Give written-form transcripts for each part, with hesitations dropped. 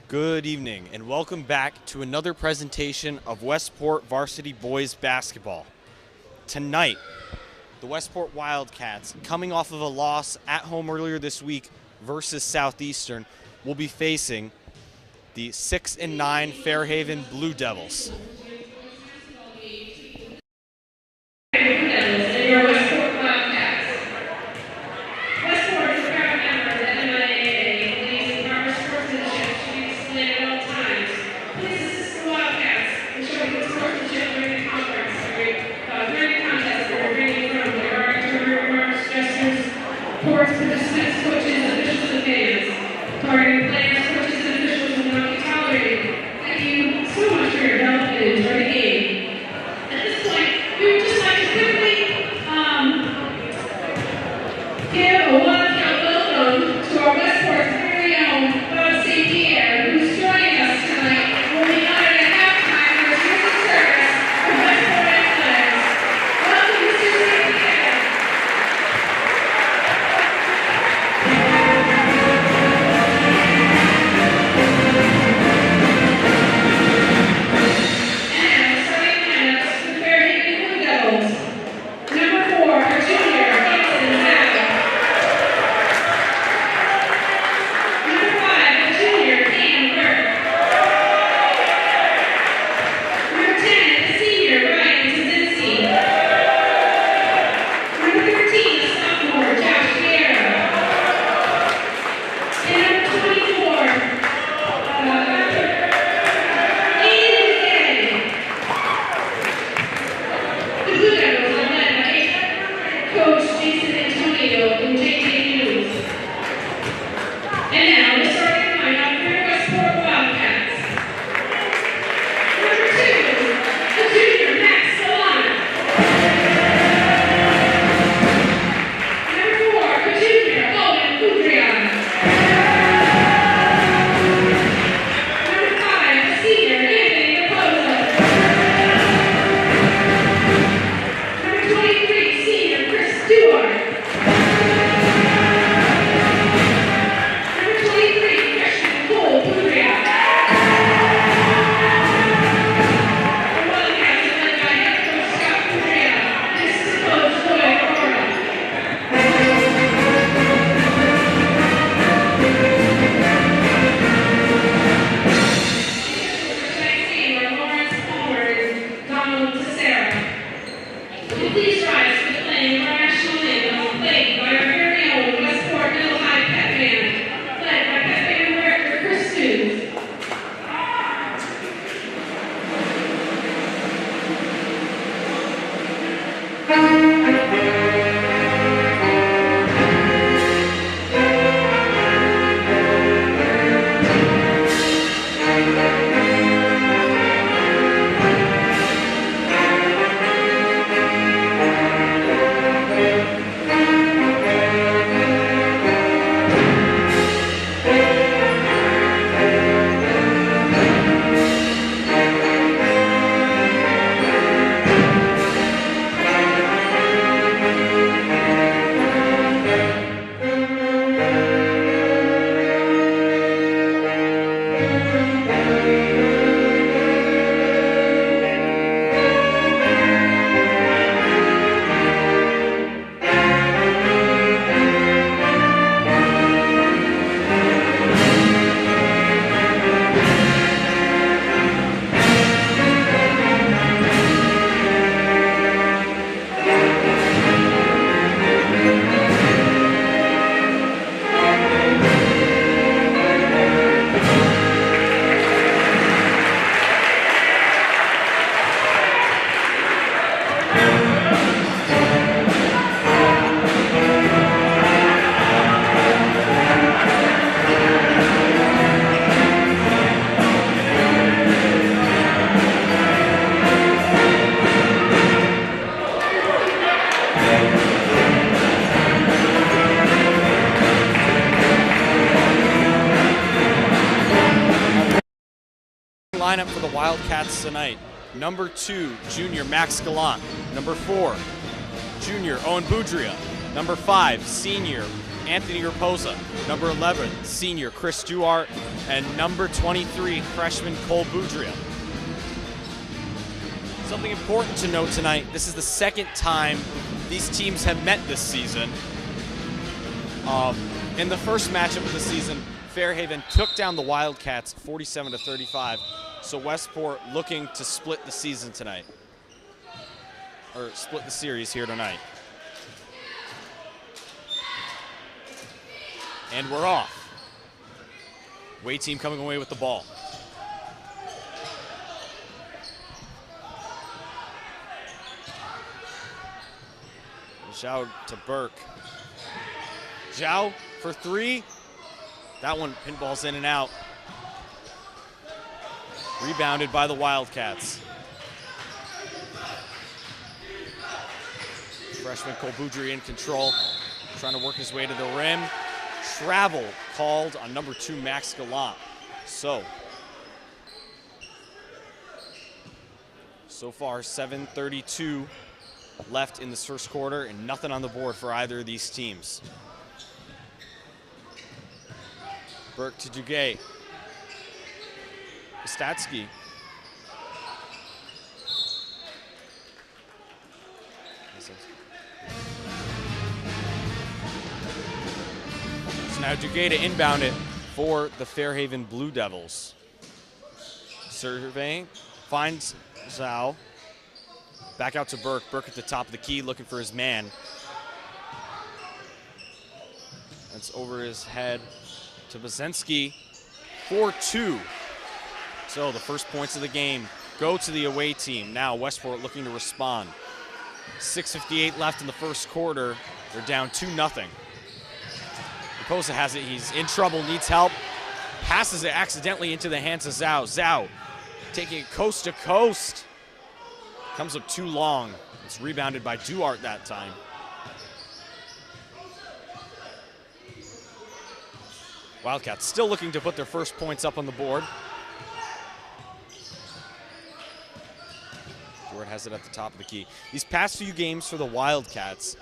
Good evening and welcome back to another presentation of Westport Varsity Boys Basketball. Tonight, the Westport Wildcats, coming off of a loss at home earlier this week versus Southeastern, will be facing the 6-9 Fairhaven Blue Devils. Pierre, who's joining us tonight, will be honored at halftime for his years of service with Westport Athletics. Welcome, Mr. St. Pierre. And starting lineups for the Fairhaven Blue Devils. Number 4, a junior, Hudson Zhao. Number 5, a junior, Ian Burke. Number 10, a senior, Ryan Tazinski. Number 13, a sophomore, Josh Pierre. And number 24, Aiden Danny. The Blue Devils are led by Coach Jason Antonio and J.J. Hughes. And now, the starting lineup for your Westport Wildcats. Number 2, the junior, Max Solana. Number 4, a junior, Owen Buria. Number 5, a senior, Anthony Raposa. Number 23, senior, Chris Stewart. Number 23, freshman, Cole Buria. The Wildcats are led by head coach Scott Buria and assistant coach Lloyd Aurora. Tonight's team are Lawrence Palmer and Donald Tessera. Please rise for the playing of our national anthem, played by our very own Westport Middle High Pep Band, led by Pep Band Director Chris Stewart. Lineup for the Wildcats tonight. Number 2, junior Max Gallant. Number 4, junior Owen Buria. Number 5, senior Anthony Raposa. Number 11, senior Chris Duarte. And number 23, freshman Cole Boudria. Something important to note tonight, this is the second time these teams have met this season. In the first matchup of the season, Fairhaven took down the Wildcats 47-35. So Westport looking to split the season tonight, or split the series here tonight. And we're off. Away team coming away with the ball. Zhao to Burke. Zhao for 3. That one pinballs in and out. Rebounded by the Wildcats. Freshman Cole Boudria in control, trying to work his way to the rim. Travel called on number 2, Max Gallant. So far, 7:32 left in this first quarter and nothing on the board for either of these teams. Burke to Duguay. Statsky. So now Duguay to inbound it for the Fairhaven Blue Devils. Surveying, finds Zhao. Back out to Burke. Burke at the top of the key looking for his man. That's over his head to Bozensky. 4-2. So the first points of the game go to the away team. Now Westport looking to respond. 6:58 left in the first quarter. They're down 2-0. Raposa has it. He's in trouble, needs help. Passes it accidentally into the hands of Zhao. Zhao taking it coast to coast. Comes up too long. It's rebounded by Duarte that time. Wildcats still looking to put their first points up on the board. Duarte has it at the top of the key. These past few games for the Wildcats,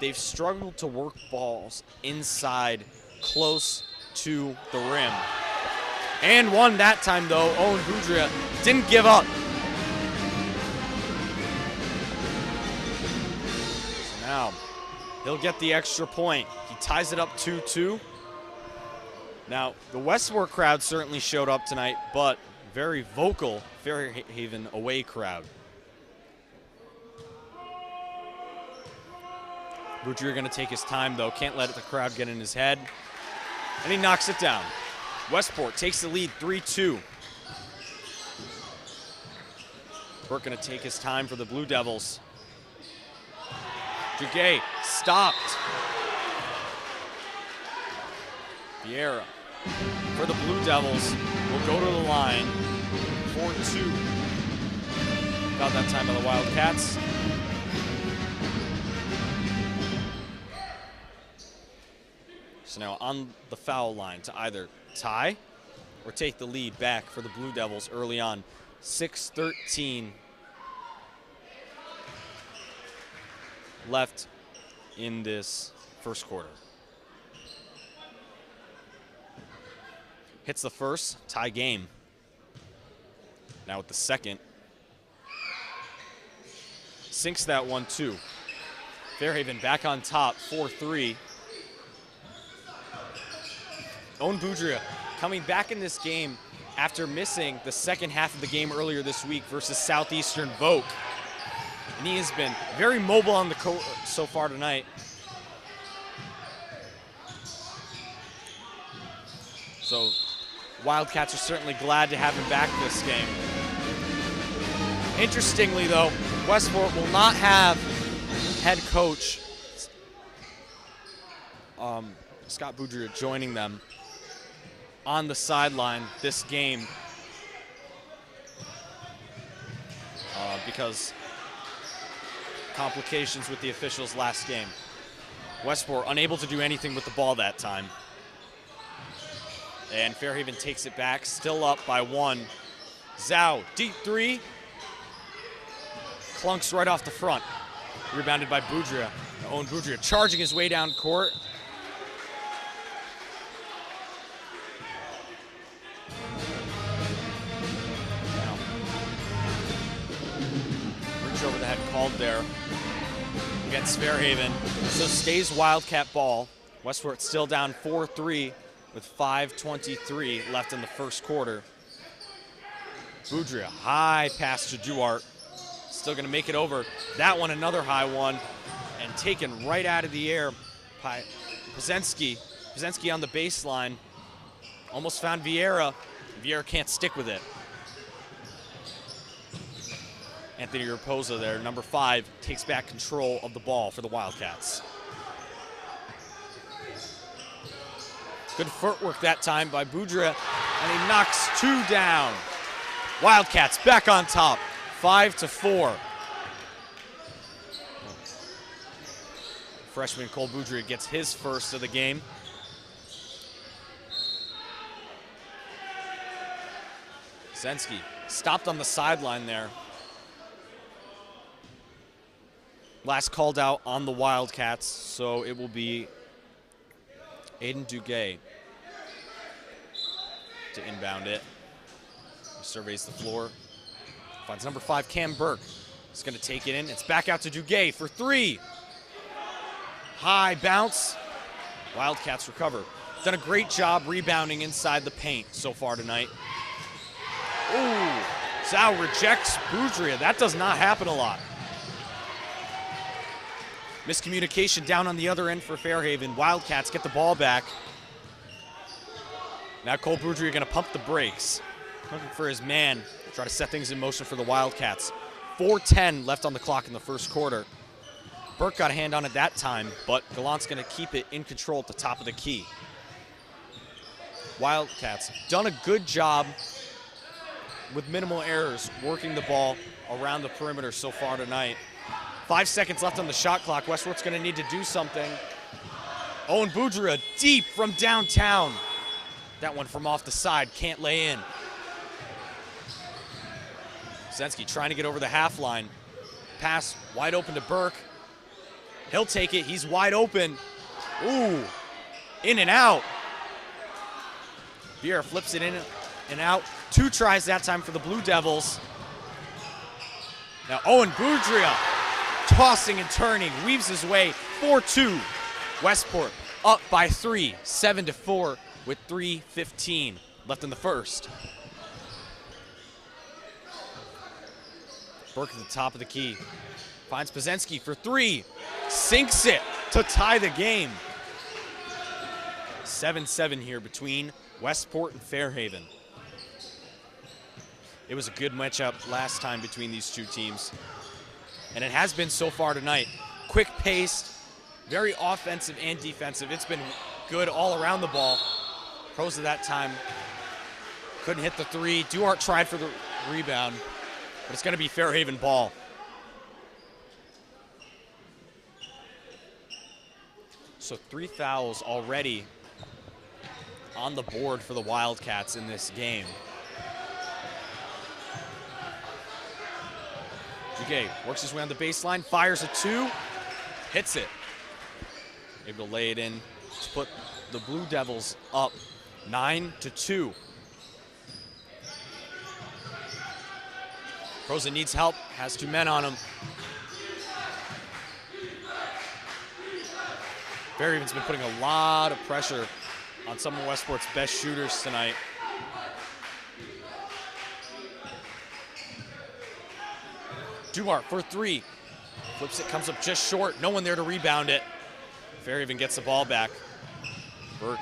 they've struggled to work balls inside close to the rim. And one that time though, Owen Buria didn't give up. So now he'll get the extra point. He ties it up 2-2. Now, the Westport crowd certainly showed up tonight, but very vocal Fairhaven away crowd. Boudria going to take his time, though. Can't let the crowd get in his head. And he knocks it down. Westport takes the lead 3-2. Burke going to take his time for the Blue Devils. Duguay stopped. Pierre for the Blue Devils will go to the line. 4-2. Got that time by the Wildcats. So now on the foul line to either tie or take the lead back for the Blue Devils early on. 6:13 left in this first quarter. Hits the first, tie game. Now with the second. Sinks that one too. Fairhaven back on top, 4-3. Owen Buria coming back in this game after missing the second half of the game earlier this week versus Southeastern Vogue. And he has been very mobile on the court so far tonight. So Wildcats are certainly glad to have him back this game. Interestingly though, Westport will not have head coach Scott Boudria joining them on the sideline this game because complications with the officials last game. Westport unable to do anything with the ball that time. And Fairhaven takes it back, still up by 1. Zhao, deep 3. Clunks right off the front. Rebounded by Boudria. Owen Buria charging his way down court. Now, reach over the head called there against Fairhaven. So stays Wildcat ball. Westport still down 4-3 with 5:23 left in the first quarter. Buria, high pass to Duarte. Still gonna make it over. That one, another high one. And taken right out of the air by Pazensky. Pazensky on the baseline. Almost found Vieira. Vieira can't stick with it. Anthony Raposa there, number 5, takes back control of the ball for the Wildcats. Good footwork that time by Buria, and he knocks 2 down. Wildcats back on top, 5-4. Freshman Cole Buria gets his first of the game. Zensky stopped on the sideline there. Last called out on the Wildcats, so it will be Aiden Duguay to inbound it. He surveys the floor. Finds number 5, Cam Burke. He's going to take it in. It's back out to Duguay for 3. High bounce. Wildcats recover. Done a great job rebounding inside the paint so far tonight. Ooh, Zhao rejects Buria. That does not happen a lot. Miscommunication down on the other end for Fairhaven. Wildcats get the ball back. Now Cole Buria going to pump the brakes. Looking for his man to try to set things in motion for the Wildcats. 4:10 left on the clock in the first quarter. Burke got a hand on it that time, but Gallant's going to keep it in control at the top of the key. Wildcats done a good job with minimal errors working the ball around the perimeter so far tonight. 5 seconds left on the shot clock. Westport's going to need to do something. Owen Buria deep from downtown. That one from off the side, can't lay in. Zensky trying to get over the half line. Pass wide open to Burke. He'll take it, he's wide open. Ooh, in and out. Pierre flips it in and out. 2 tries that time for the Blue Devils. Now Owen Buria tossing and turning, weaves his way. 4-2. Westport up by 3, 7-4 with 3:15 left in the first. Burke at the top of the key. Finds Pazensky for 3. Sinks it to tie the game. 7-7 here between Westport and Fairhaven. It was a good matchup last time between these two teams, and it has been so far tonight. Quick-paced, very offensive and defensive. It's been good all around the ball. Pros of that time couldn't hit the 3. Duarte tried for the rebound, but it's going to be Fairhaven ball. So 3 fouls already on the board for the Wildcats in this game. Duguay works his way on the baseline, fires a 2, hits it. Able to lay it in to put the Blue Devils up 9-2. Rosa needs help, has 2 men on him. Fairhaven's been putting a lot of pressure on some of Westport's best shooters tonight. Duarte for 3. Flips it, comes up just short. No one there to rebound it. Fairhaven gets the ball back. Burke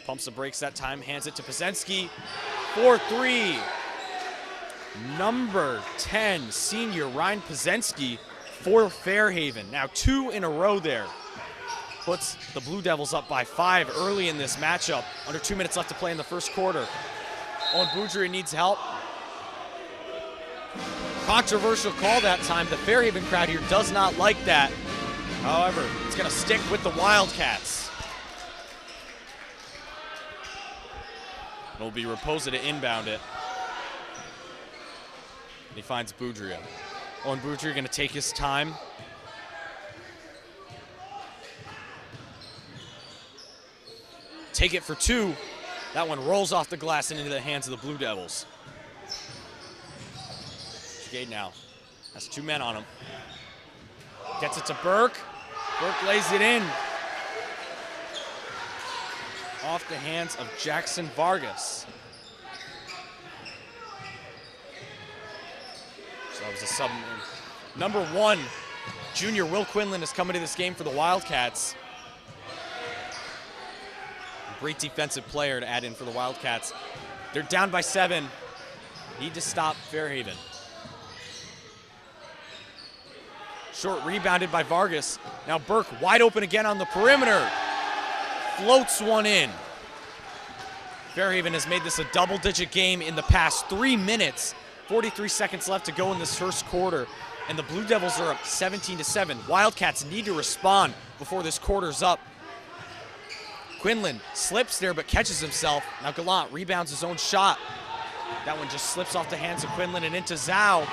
pumps the brakes that time, hands it to Pazensky for 3. Number 10, senior Ryan Pazensky for Fairhaven. Now 2 in a row there. Puts the Blue Devils up by 5 early in this matchup. Under 2 minutes left to play in the first quarter. Owen Buria needs help. Controversial call that time. The Fairhaven crowd here does not like that. However, it's going to stick with the Wildcats. It'll be Raposa to inbound it. And he finds Buria. Owen Buria going to take his time. take it for two. That one rolls off the glass and into the hands of the Blue Devils. Skate now. Has two men on him. Gets it to Burke. Burke lays it in. Off the hands of Jackson Vargas. So that was a sub. Number 1, junior Will Quinlan is coming to this game for the Wildcats. Great defensive player to add in for the Wildcats. They're down by 7. Need to stop Fairhaven. Short rebounded by Vargas. Now Burke wide open again on the perimeter. Floats one in. Fairhaven has made this a double-digit game in the past 3 minutes. 43 seconds left to go in this first quarter. And the Blue Devils are up 17-7. Wildcats need to respond before this quarter's up. Quinlan slips there but catches himself. Now Gallant rebounds his own shot. That one just slips off the hands of Quinlan and into Zhao.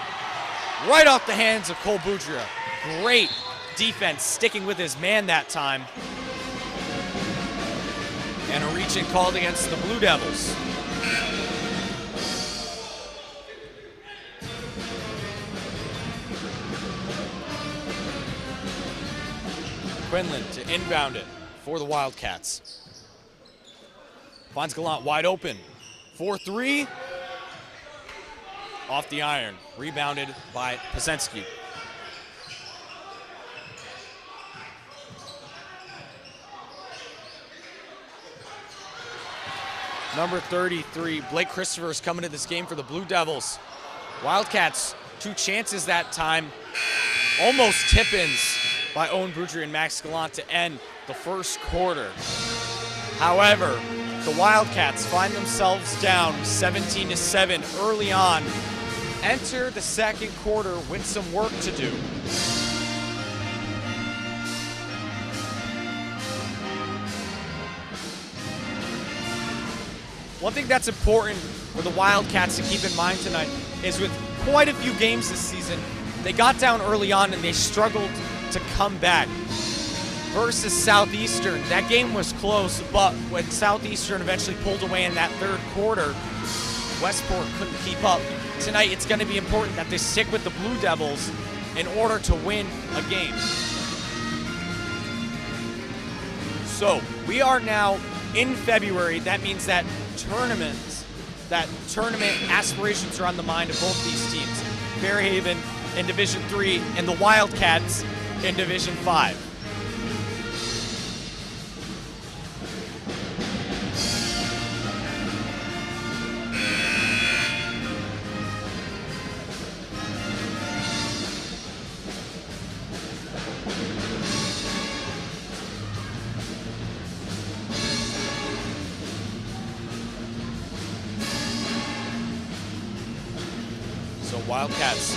Right off the hands of Cole Boudria. Great defense, sticking with his man that time. And a reach-in called against the Blue Devils. Quinlan to inbound it for the Wildcats. Finds Gallant wide open. 4-3. Off the iron. Rebounded by Pazensky. Number 33, Blake Christopher is coming to this game for the Blue Devils. Wildcats, 2 chances that time. Almost tip-ins by Owen Buria and Max Gallant to end the first quarter. However, the Wildcats find themselves down 17-7 early on. Enter the second quarter with some work to do. One thing that's important for the Wildcats to keep in mind tonight is with quite a few games this season, they got down early on and they struggled to come back. Versus Southeastern, that game was close, but when Southeastern eventually pulled away in that third quarter, Westport couldn't keep up. Tonight, it's going to be important that they stick with the Blue Devils in order to win a game. So, we are now in February. That means that tournament aspirations are on the mind of both these teams. Fairhaven in Division 3 and the Wildcats in Division 5. Wildcats.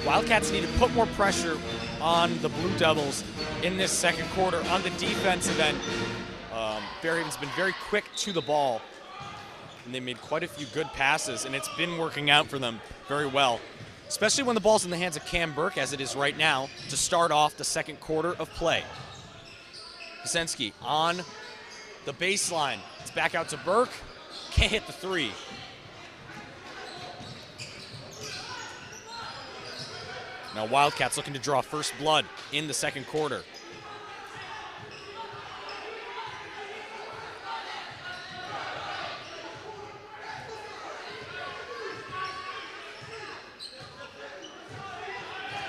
Wildcats need to put more pressure on the Blue Devils in this second quarter on the defensive end. Fairhaven's been very quick to the ball, and they made quite a few good passes, and it's been working out for them very well, especially when the ball's in the hands of Cam Burke, as it is right now, to start off the second quarter of play. Pazensky on the baseline. It's back out to Burke. Can't hit the 3. Now Wildcats looking to draw first blood in the second quarter.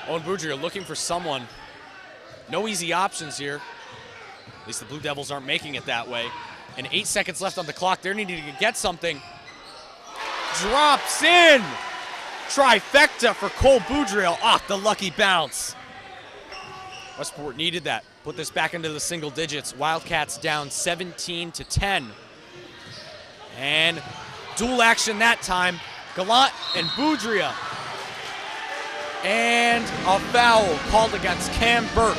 Owen Buria looking for someone. No easy options here. At least the Blue Devils aren't making it that way. And 8 seconds left on the clock. They're needing to get something. Drops in. Trifecta for Cole Boudria off the lucky bounce. Westport needed that. Put this back into the single digits. Wildcats down 17-10. And dual action that time. Gallant and Boudria. And a foul called against Cam Burke.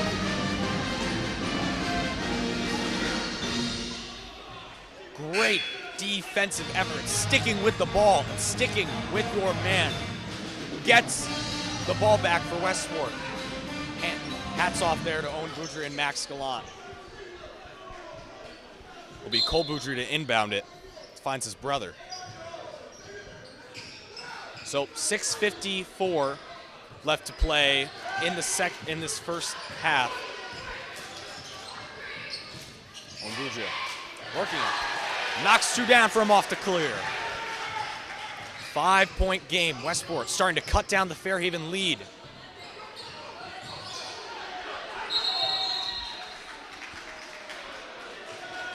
Great defensive effort, sticking with the ball, sticking with your man. gets the ball back for Westport. And hats off there to Owen Buria and Max Gallant. Will be Cole Buria to inbound it. Finds his brother. So 6:54 left to play in this first half. Owen Buria working it. Knocks two down for him off the clear. 5-point game. Westport starting to cut down the Fairhaven lead.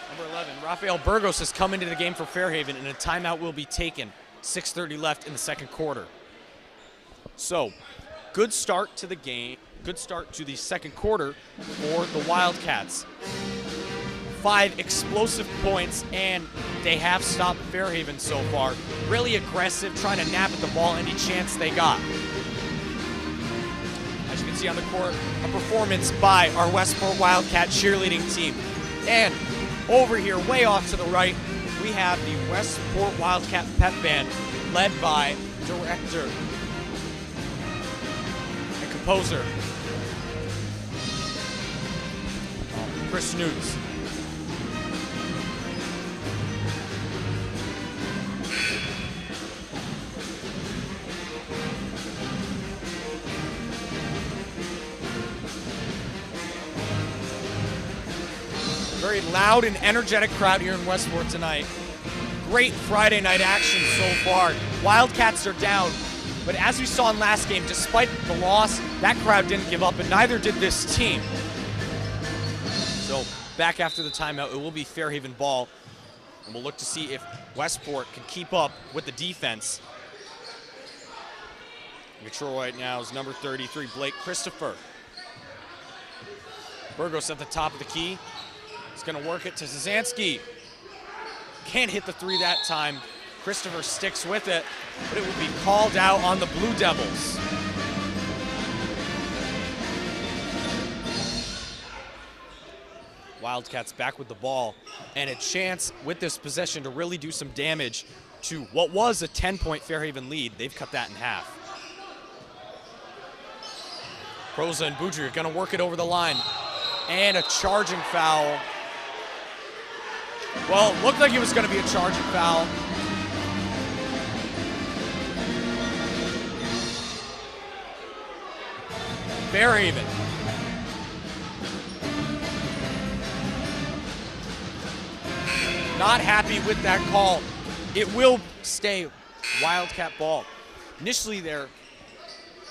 Number 11, Rafael Burgos has come into the game for Fairhaven, and a timeout will be taken. 6:30 left in the second quarter. So, good start to the game, good start to the second quarter for the Wildcats. 5 explosive points, and they have stopped Fairhaven so far. Really aggressive, trying to nab at the ball any chance they got. As you can see on the court, a performance by our Westport Wildcat cheerleading team. And over here, way off to the right, we have the Westport Wildcat Pep Band, led by director and composer Chris Newts. Very loud and energetic crowd here in Westport tonight. Great Friday night action so far. Wildcats are down, but as we saw in last game, despite the loss, that crowd didn't give up, and neither did this team. So back after the timeout, it will be Fairhaven ball, and we'll look to see if Westport can keep up with the defense. In control right now is number 33, Blake Christopher. Burgos at the top of the key. He's going to work it to Szanski. Can't hit the three that time. Christopher sticks with it, but it will be called out on the Blue Devils. Wildcats back with the ball, and a chance with this possession to really do some damage to what was a 10-point Fairhaven lead. They've cut that in half. Proza and Buria are going to work it over the line, and a charging foul. Well, it looked like it was going to be a charging foul. Fairhaven. Not happy with that call. It will stay Wildcat ball. Initially there,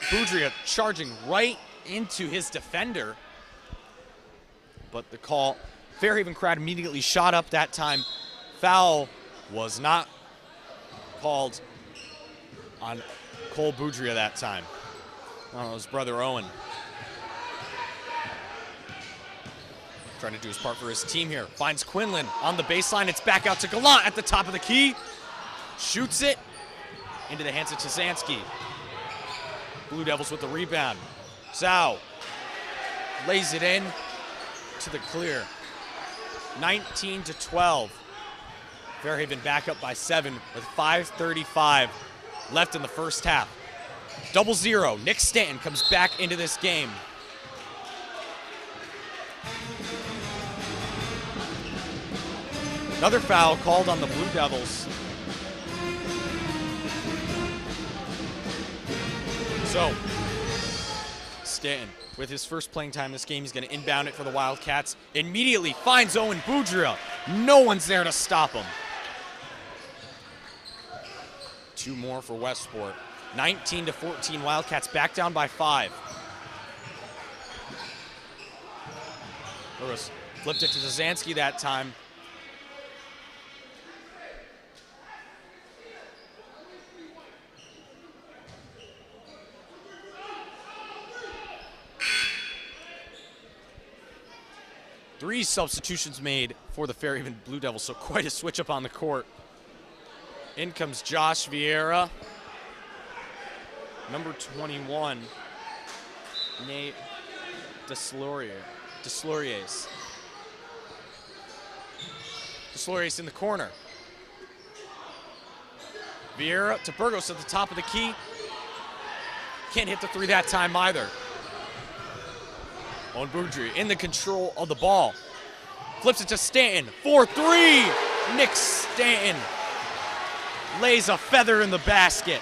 Buria charging right into his defender. But the call, Fairhaven crowd immediately shot up that time. Foul was not called on Cole Buria that time. Well, it was brother Owen. Trying to do his part for his team here. Finds Quinlan on the baseline. It's back out to Gallant at the top of the key. Shoots it into the hands of Szanski. Blue Devils with the rebound. Zhao lays it in to the clear. 19-12. Fairhaven back up by 7 with 5:35 left in the first half. 0-0. Nick Stanton comes back into this game. Another foul called on the Blue Devils. So, Stanton, with his first playing time this game, he's going to inbound it for the Wildcats. Immediately finds Owen Buria. No one's there to stop him. 2 more for Westport. 19-14, Wildcats back down by 5. Burgos flipped it to Szanski that time. Three substitutions made for the Fairhaven Blue Devils, so quite a switch up on the court. In comes Josh Vieira. Number 21, Nate Desloriers. Desloriers in the corner. Vieira to Burgos at the top of the key. Can't hit the three that time either. Owen Buria in the control of the ball. Flips it to Stanton. 4-3. Nick Stanton lays a feather in the basket.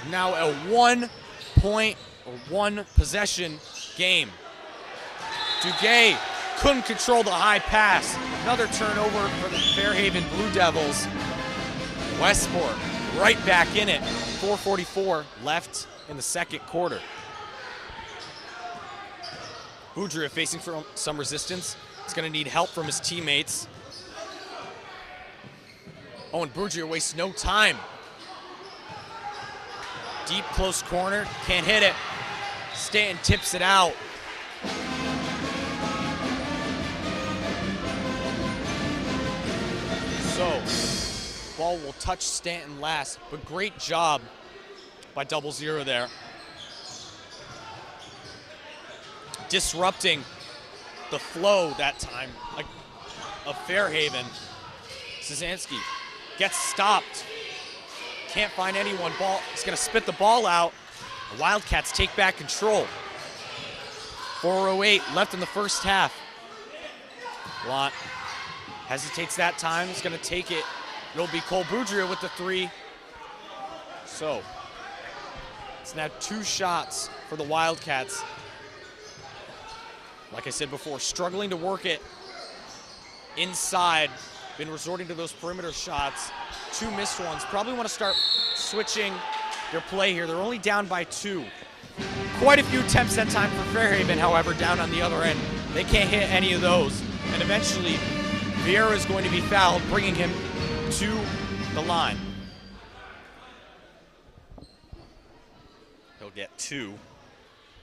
Now a 1 point or 1 possession game. Duguay couldn't control the high pass. Another turnover for the Fairhaven Blue Devils. Westport right back in it. 4:44 left in the second quarter. Buria facing for some resistance. He's going to need help from his teammates. Owen Buria wastes no time. Deep close corner, can't hit it. Stanton tips it out. So, ball will touch Stanton last, but great job by 0-0 there. Disrupting the flow that time of Fairhaven. Szanski gets stopped. Can't find anyone. Ball is going to spit the ball out. The Wildcats take back control. 4:08 left in the first half. Blount hesitates that time. He's going to take it. It'll be Cole Buria with the three. So it's now 2 shots for the Wildcats. Like I said before, struggling to work it inside. Been resorting to those perimeter shots. 2 missed ones. Probably want to start switching their play here. They're only down by 2. Quite a few attempts that time for Fairhaven, however, down on the other end. They can't hit any of those. And eventually, Pierre is going to be fouled, bringing him to the line. He'll get 2.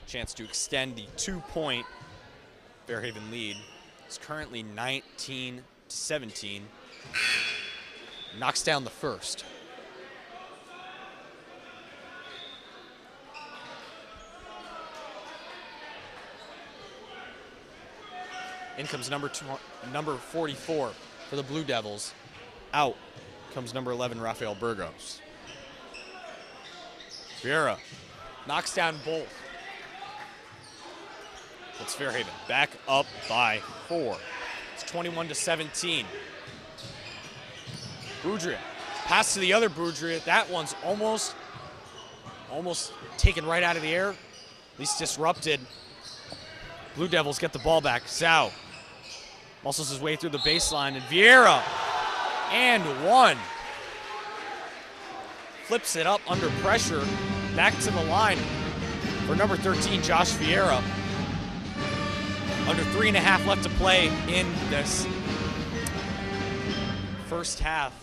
Chance to extend the 2-point Fairhaven lead. It's currently 19-17. Knocks down the first. In comes number 44 for the Blue Devils. Out comes number 11, Rafael Burgos. Vieira knocks down both. It's Fairhaven back up by 4. It's 21-17. Buria, pass to the other Buria. That one's almost taken right out of the air, at least disrupted. Blue Devils get the ball back. Zhao muscles his way through the baseline, and Vieira, and 1. Flips it up under pressure, back to the line for number 13, Josh Vieira. Under 3.5 left to play in this first half.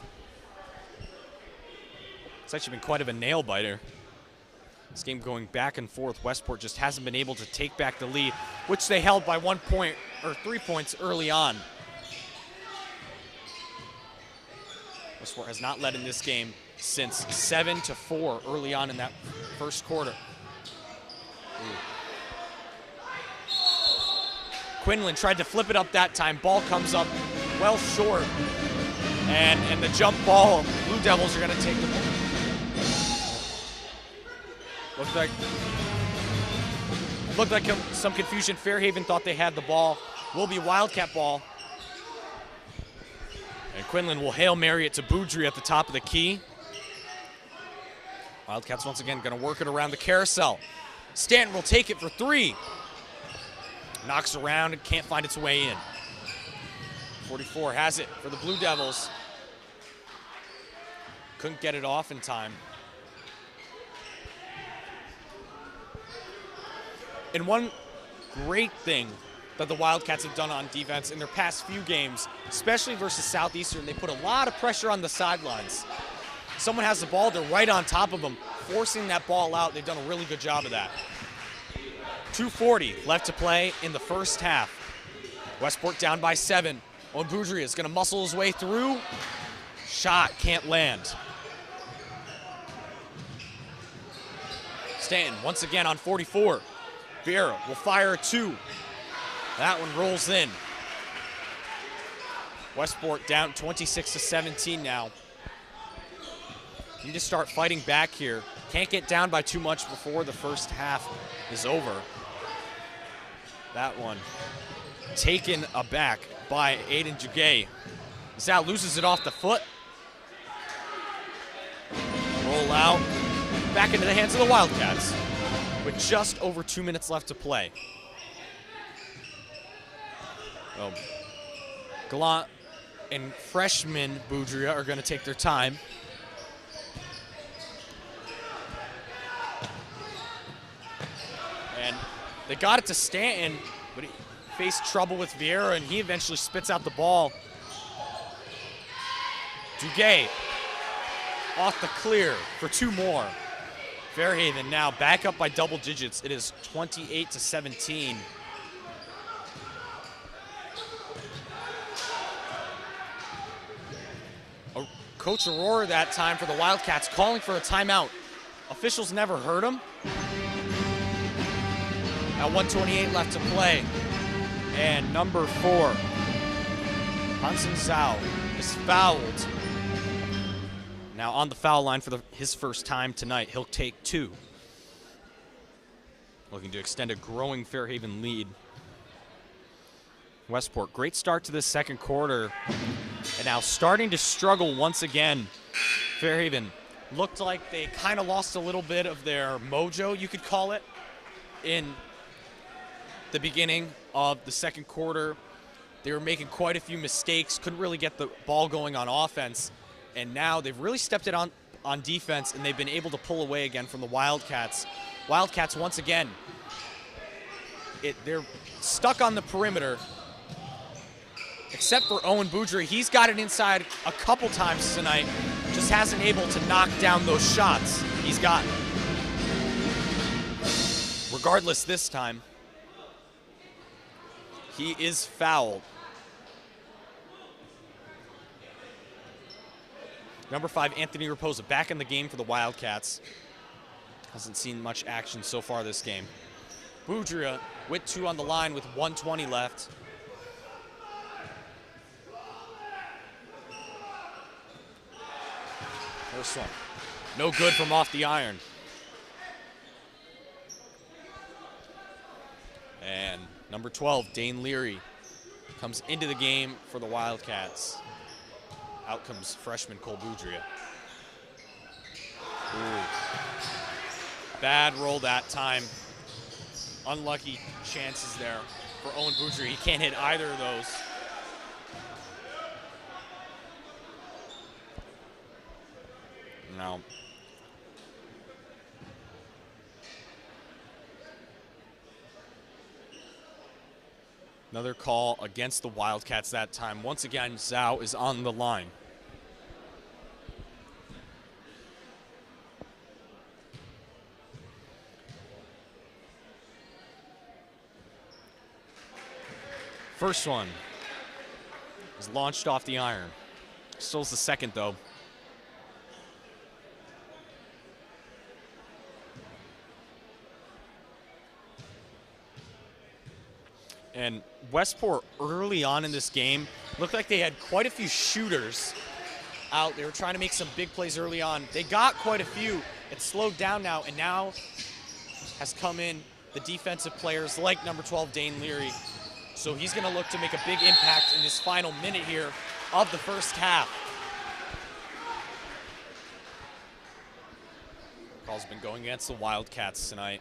It's actually been quite of a nail biter. This game going back and forth. Westport just hasn't been able to take back the lead, which they held by 1 point or 3 points early on. Westport has not led in this game since 7-4 early on in that first quarter. Quinlan tried to flip it up that time. Ball comes up well short. And the jump ball, Blue Devils are going to take the ball. Looked like some confusion. Fairhaven thought they had the ball. Will be Wildcat ball. And Quinlan will Hail Mary it to Buria at the top of the key. Wildcats once again going to work it around the carousel. Stanton will take it for 3. Knocks around and can't find its way in. 44 has it for the Blue Devils. Couldn't get it off in time. And one great thing that the Wildcats have done on defense in their past few games, especially versus Southeastern, they put a lot of pressure on the sidelines. Someone has the ball, they're right on top of them, forcing that ball out. They've done a really good job of that. 2:40 left to play in the first half. Westport down by 7. Owen Buria is going to muscle his way through. Shot can't land. Stanton once again on 44. Vieira will fire a 2. That one rolls in. Westport down 26-17 now. Need to start fighting back here. Can't get down by too much before the first half is over. That one taken aback by Aiden Duguay. Zhao loses it off the foot. Roll out. Back into the hands of the Wildcats with just over 2 minutes left to play. Oh. Gallant and freshman Buria are going to take their time. And they got it to Stanton, but he faced trouble with Vieira, and he eventually spits out the ball. Duguay off the clear for 2 more. Fairhaven now back up by double digits. It is 28-17. Coach Aurora that time for the Wildcats calling for a timeout. Officials never heard him. At 1:28 left to play. And number 4, Hansen Zhao, is fouled. Now on the foul line for his first time tonight. He'll take 2. Looking to extend a growing Fairhaven lead. Westport, great start to this second quarter. And now starting to struggle once again. Fairhaven looked like they kind of lost a little bit of their mojo, you could call it, in the beginning of the second quarter. They were making quite a few mistakes, couldn't really get the ball going on offense. And now they've really stepped it on defense, and they've been able to pull away again from the Wildcats. Wildcats, once again, they're stuck on the perimeter, except for Owen Buria. He's got it inside a couple times tonight, just hasn't able to knock down those shots he's gotten. Regardless, this time, he is fouled. Number 5, Anthony Raposa, back in the game for the Wildcats. Hasn't seen much action so far this game. Buria with 2 on the line with 1:20 left. First one, no good from off the iron. And number 12, Dane Leary, comes into the game for the Wildcats. Out comes freshman Cole Buria. Bad roll that time. Unlucky chances there for Owen Buria. He can't hit either of those. No. Another call against the Wildcats that time. Once again, Zhao is on the line. First one is launched off the iron. Still's the second, though. And Westport, early on in this game, looked like they had quite a few shooters out. They were trying to make some big plays early on. They got quite a few. It's slowed down now, and now has come in the defensive players like number 12, Dane Leary. So he's going to look to make a big impact in this final minute here of the first half. Call's been going against the Wildcats tonight.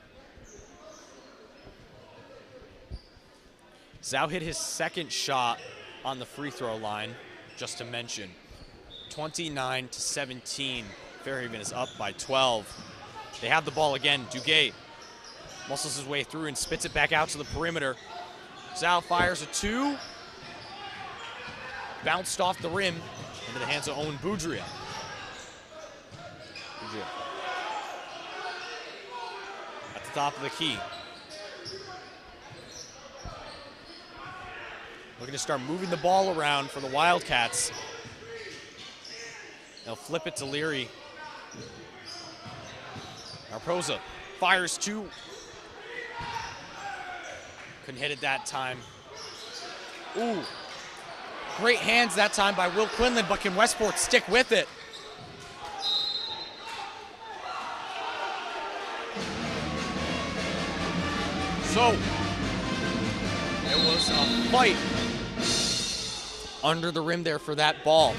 Zhao hit his second shot on the free throw line, just to mention. 29-17. Fairhaven is up by 12. They have the ball again. Duguay muscles his way through and spits it back out to the perimeter. Zhao fires a 2. Bounced off the rim into the hands of Owen Buria. At the top of the key. Looking to start moving the ball around for the Wildcats. They'll flip it to Leary. Raposa fires 2. Couldn't hit it that time. Ooh. Great hands that time by Will Quinlan, but can Westport stick with it? So, it was a fight under the rim there for that ball.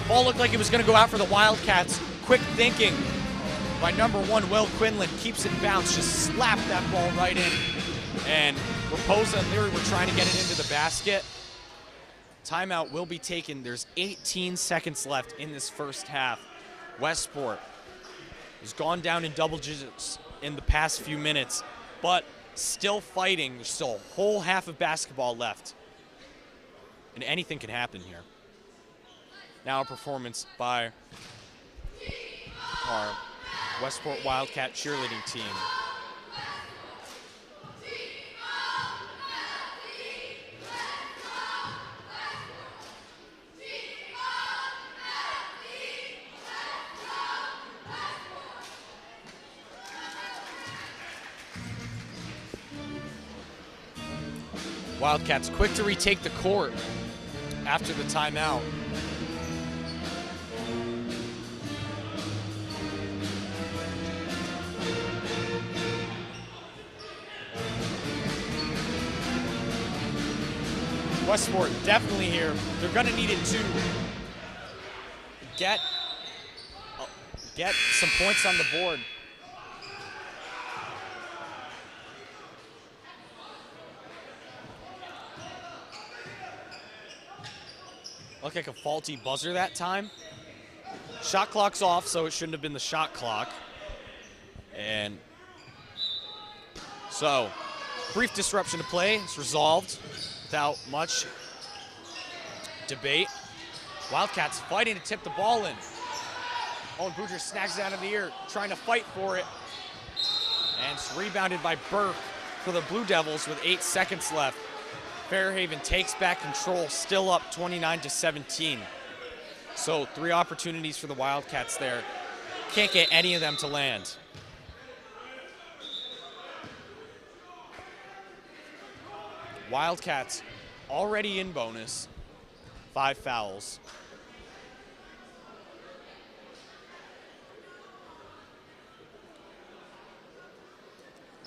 The ball looked like it was going to go out for the Wildcats. Quick thinking by number 1, Will Quinlan, keeps it bounced, just slapped that ball right in. And Raposa and Leary were trying to get it into the basket. Timeout will be taken. There's 18 seconds left in this first half. Westport has gone down in double digits in the past few minutes, but still fighting. There's still a whole half of basketball left. And anything can happen here. Now a performance by our Westport Wildcat cheerleading team. Wildcats quick to retake the court after the timeout. Westport definitely here. They're going to need it to get some points on the board. Looked like a faulty buzzer that time. Shot clock's off, so it shouldn't have been the shot clock. And so, brief disruption to play. It's resolved without much debate. Wildcats fighting to tip the ball in. Owen Buria snags it out of the air, trying to fight for it. And it's rebounded by Burke for the Blue Devils with 8 seconds left. Fairhaven takes back control, still up 29-17. So 3 opportunities for the Wildcats there. Can't get any of them to land. Wildcats already in bonus, 5 fouls.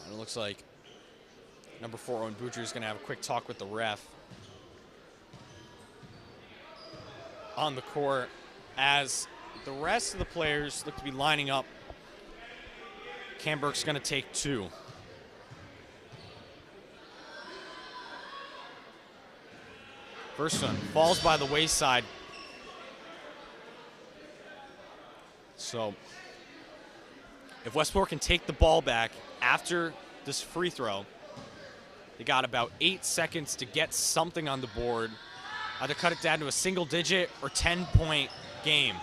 And it looks like number 4, Owen Buria, is going to have a quick talk with the ref on the court as the rest of the players look to be lining up. Camberk's going to take 2. First one falls by the wayside. So if Westport can take the ball back after this free throw, they got about 8 seconds to get something on the board. Either cut it down to a single digit or 10-point game.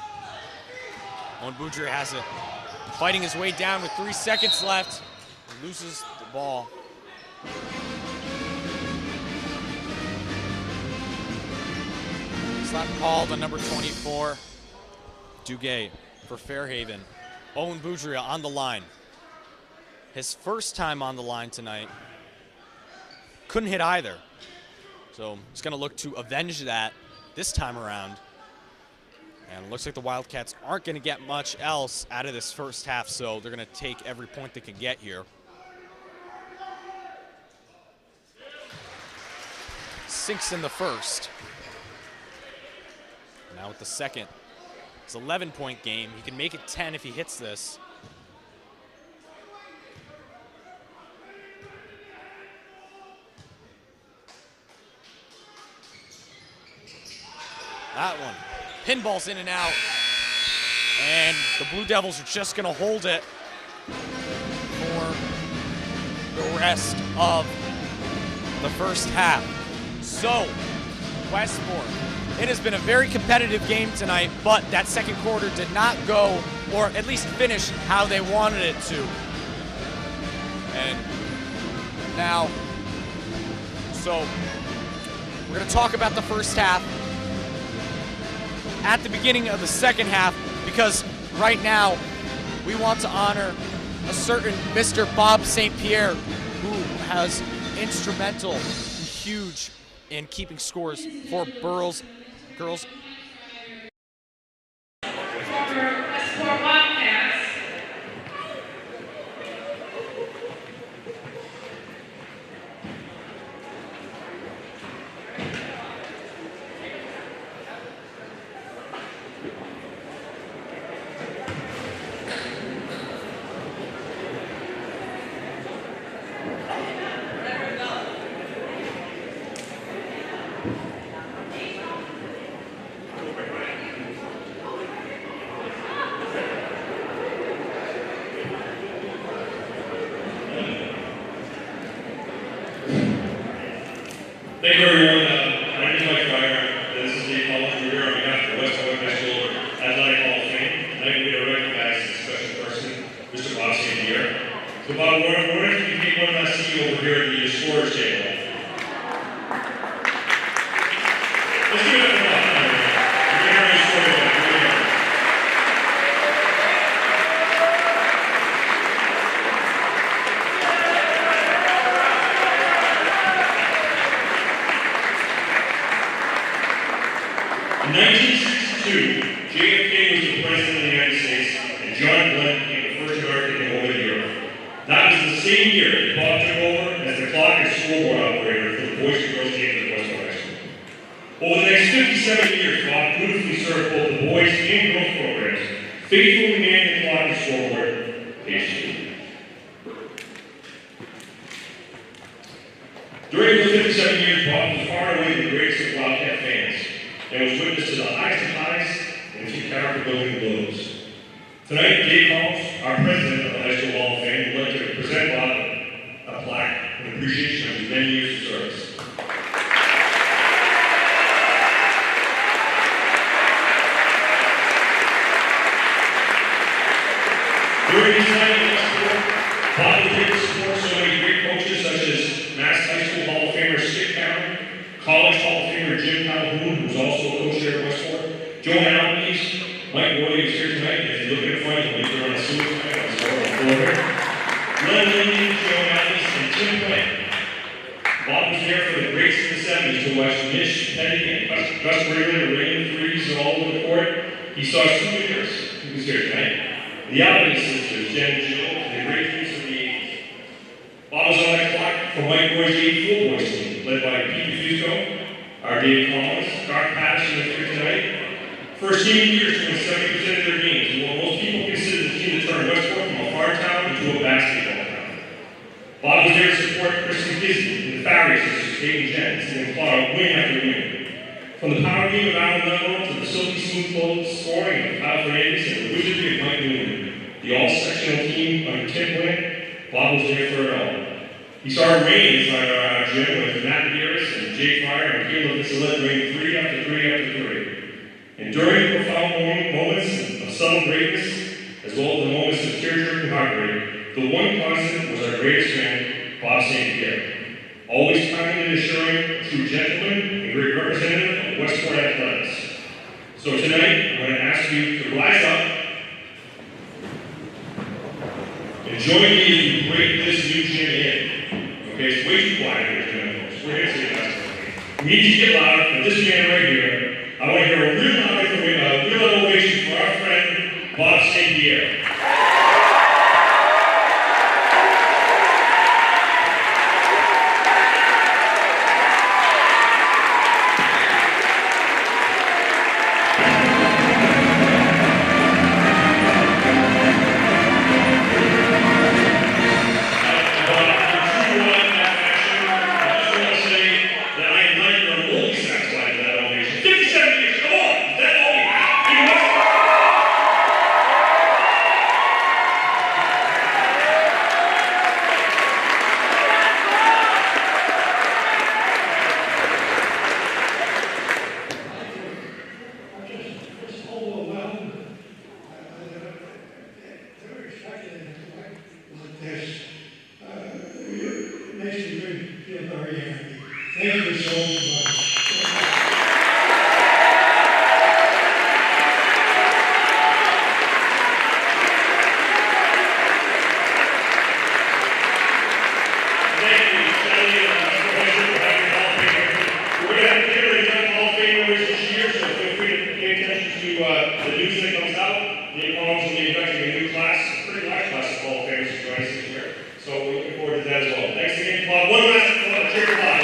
Owen Buria has it. Fighting his way down with 3 seconds left. He loses the ball. Slap called on number 24, Duguay for Fairhaven. Owen Buria on the line. His first time on the line tonight. Couldn't hit either. So he's going to look to avenge that this time around. And it looks like the Wildcats aren't going to get much else out of this first half, so they're going to take every point they can get here. Sinks in the first. Now with the second. It's an 11-point game. He can make it 10 if he hits this. That one. Pinball's in and out. And the Blue Devils are just going to hold it for the rest of the first half. So, Westport, it has been a very competitive game tonight, but that second quarter did not go, or at least finish, how they wanted it to. And now, so we're going to talk about the first half at the beginning of the second half, because right now we want to honor a certain Mr. Bob St. Pierre, who has instrumental, huge in keeping scores for girls. Thank you, everyone. My name is Pierre. This is the college career on behalf of the West Point High School Athletic Hall of Fame. Tonight we are recognized as a special person, Mr. Bob St. Pierre. So Bob, we're going to take one last seat over here at the scorer's table. Let's give it up for Bob. We're going to hear story about it. In 1962, JFK was the President of the United States, and John Glenn became the first American to go to Europe. That was the same year that Bob took over as the clock and scoreboard operator for the Boys and Girls Games at West Point High School. Over the next 57 years, Bob dutifully served both the boys and girls programs, faithfully manning the clock and scoreboard patiently. During those 57 years, Bob was far away the greatest of Wildcat fans, and was witness to the highest of highs and to character-building blows. Tonight, Dave Collins, our president of the High School Hall of Fame, would like to present Bob a plaque in appreciation of his many years of service. During his time in West Point, Bob was able to support so many great coaches such as Mass High School Hall of Famer Skip Cowan, College Hall of Famer Jim Calhoun, who was also a coach there at Westport, Joe Albanese, Mike Woody is here tonight. If you look at the front, you'll be on a suit tonight on the floor here. Len Lindy, Joe Albanese, and Tim Plant. Bob was there for the greats in the 70s to watch Mitch Petty and Gus Wrigley rain threes all over the court. He saw superstars who was here tonight. The Albanese sisters, Jen and Jill, and the great youths of the 80s. Bob was on that clock for Mike Boy's 84 boys team, led by Pete Fusco, our Dave Collins, Garth Patterson is here tonight. First team in years to win 70% of their games, and what most people consider the team to turn Westport from a farm town into a basketball town. Bob was there to support Kristen Gisney and the Farrier sisters, Kate and Jen, seeing Clara win after win. From the power game of Alan Level to the silky smooth clothes scoring of Kyle Fernandez and the wizardry of Mike Newman, the all-sectional team under Tim Plant, Bob was there for it all. He started rain inside our gym with Matt Beers and Jake Fryer and Caleb Vissalette rain 3 after 3 after 3. And during the profound moments of subtle greatness, as well as the moments of tear-jerking heartbreak, the one constant was our greatest man, Bob St. Pierre. Always kind and assuring, a true gentleman, and great representative of Westport athletics. So tonight, I'm going to ask you to rise up and join me as we break this new gym in. Okay, it's way too quiet here tonight, folks. We're here to see the best. We need to get louder for this man right here. I want to hear a real loud ovation for our friend, Bob St. Pierre. Thank you so much. The news that comes out, the Collins will be inducting a new class, a pretty large class of Hall of Famers to join us this year. So we're looking forward to that as well. Thanks again, Bob. One last cheer for Bob.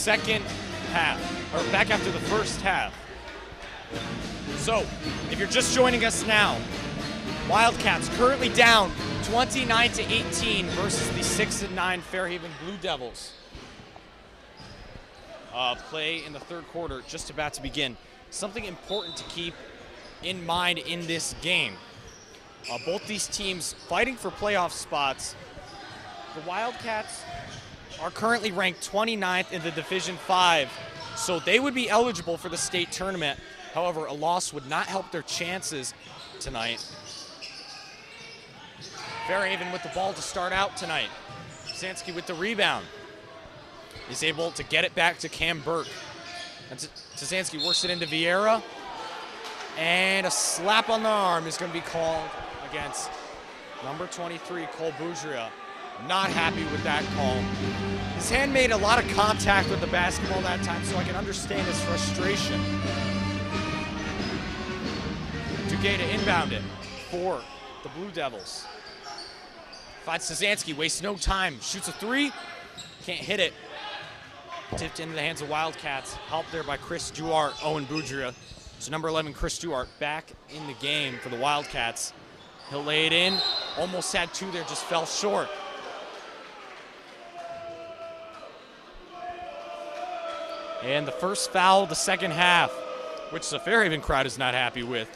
second half, or back after the first half. So, if you're just joining us now, Wildcats currently down 29-18 versus the 6-9 Fairhaven Blue Devils. Play in the third quarter just about to begin. Something important to keep in mind in this game. Both these teams fighting for playoff spots. The Wildcats are currently ranked 29th in the Division 5, so they would be eligible for the state tournament. However, a loss would not help their chances tonight. Fairhaven with the ball to start out tonight. Sansky with the rebound. He's able to get it back to Cam Burke. And Tazansky works it into Vieira. And a slap on the arm is going to be called against number 23, Cole Buria. Not happy with that call. His hand made a lot of contact with the basketball that time, so I can understand his frustration. Duguay to inbound it for the Blue Devils. Finds Tazansky, wastes no time, shoots a three, can't hit it. Tipped into the hands of Wildcats, helped there by Chris Duart, Owen Buria. So number 11, Chris Duart, back in the game for the Wildcats. He'll lay it in, almost had two there, just fell short. And the first foul of the second half, which the Fairhaven crowd is not happy with,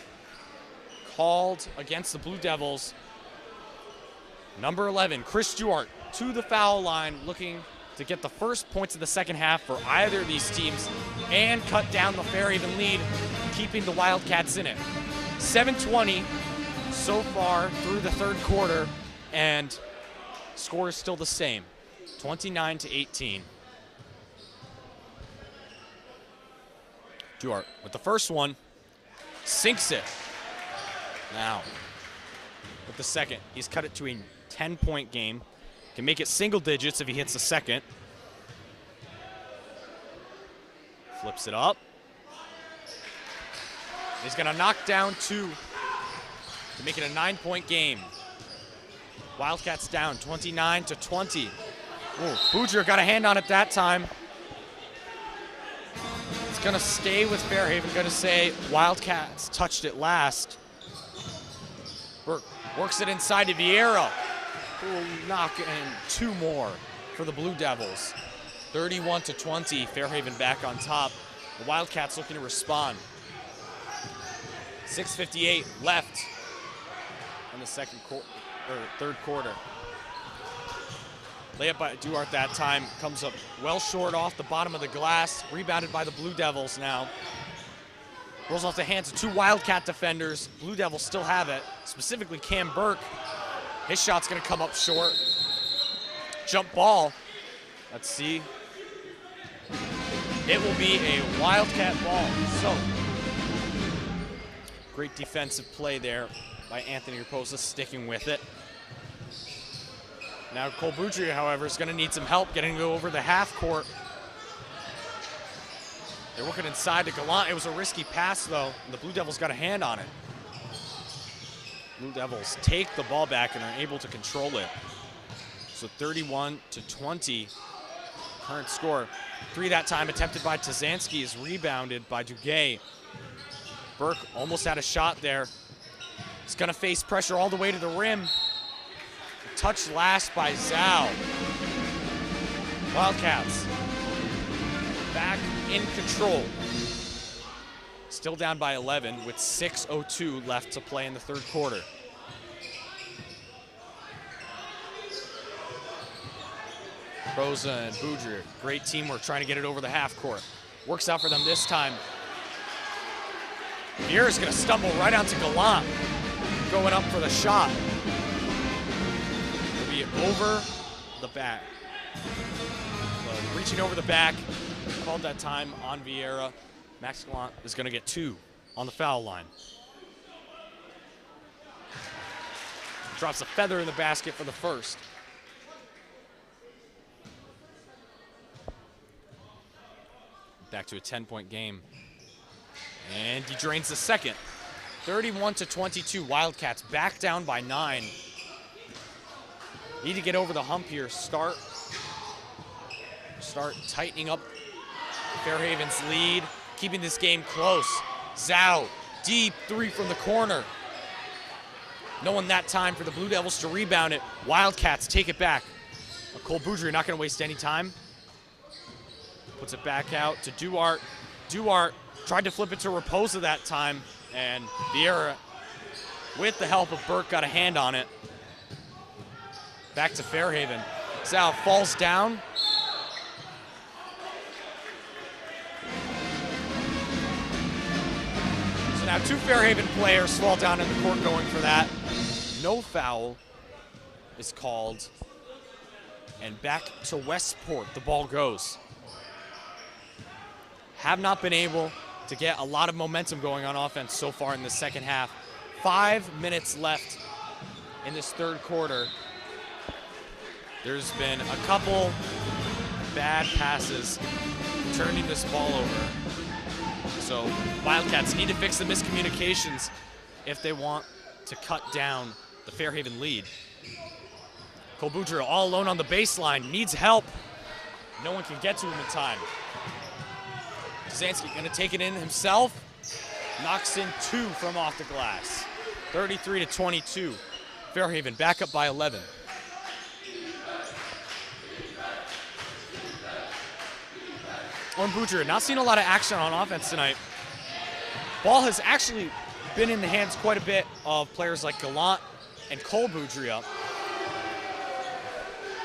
called against the Blue Devils. Number 11, Chris Duart, to the foul line, looking to get the first points of the second half for either of these teams and cut down the Fairhaven lead, keeping the Wildcats in it. 7:20 so far through the third quarter, and score is still the same, 29-18. Duart with the first one, sinks it. Now, with the second, he's cut it to a 10-point game. Can make it single digits if he hits the second. Flips it up. He's gonna knock down two to make it a 9-point game. Wildcats down 29-20. Bujer got a hand on it that time. It's gonna stay with Fairhaven, gonna say Wildcats touched it last. Burke works it inside to Vieira, who will knock in two more for the Blue Devils. 31-20, Fairhaven back on top. The Wildcats looking to respond. 6:58 left in the third quarter. Layup by Duart that time comes up well short off the bottom of the glass. Rebounded by the Blue Devils now. Rolls off the hands of two Wildcat defenders. Blue Devils still have it, specifically Cam Burke. His shot's gonna come up short. Jump ball. Let's see. It will be a Wildcat ball. So, great defensive play there by Anthony Raposa, sticking with it. Now Cole Bujer, however, is gonna need some help getting to over the half court. They're working inside to Gallant. It was a risky pass though, and the Blue Devils got a hand on it. Blue Devils take the ball back and are able to control it. So 31-20, current score. Three that time attempted by Tazansky is rebounded by Duguay. Burke almost had a shot there. He's gonna face pressure all the way to the rim. Touched last by Zhao. Wildcats back in control. Still down by 11 with 6:02 left to play in the third quarter. Rosa and Bujer, great teamwork trying to get it over the half court. Works out for them this time. Pierre is gonna stumble right onto Gallant, going up for the shot. It'll be over the back. So reaching over the back, called that time on Vieira. Max Gallant is gonna get two on the foul line. Drops a feather in the basket for the first. Back to a 10-point game. And he drains the second. 31-22, Wildcats back down by 9. Need to get over the hump here. Start tightening up Fairhaven's lead, keeping this game close. Zhao, deep three from the corner. No one that time for the Blue Devils to rebound it. Wildcats take it back. Cole Boudry not going to waste any time. Puts it back out to Duarte. Duarte tried to flip it to Raposa that time, and Pierre, with the help of Burke, got a hand on it. Back to Fairhaven. Zhao falls down. So now 2 Fairhaven players fall down in the court going for that. No foul is called. And back to Westport, the ball goes. Have not been able to get a lot of momentum going on offense so far in the second half. 5 minutes left in this third quarter. There's been a couple bad passes turning this ball over. So Wildcats need to fix the miscommunications if they want to cut down the Fairhaven lead. Cole Boudreau all alone on the baseline, needs help. No one can get to him in time. Zansky gonna take it in himself. Knocks in 2 from off the glass. 33-22. Fairhaven back up by 11. Owen Buria not seeing a lot of action on offense tonight. Ball has actually been in the hands quite a bit of players like Gallant and Cole Boudria.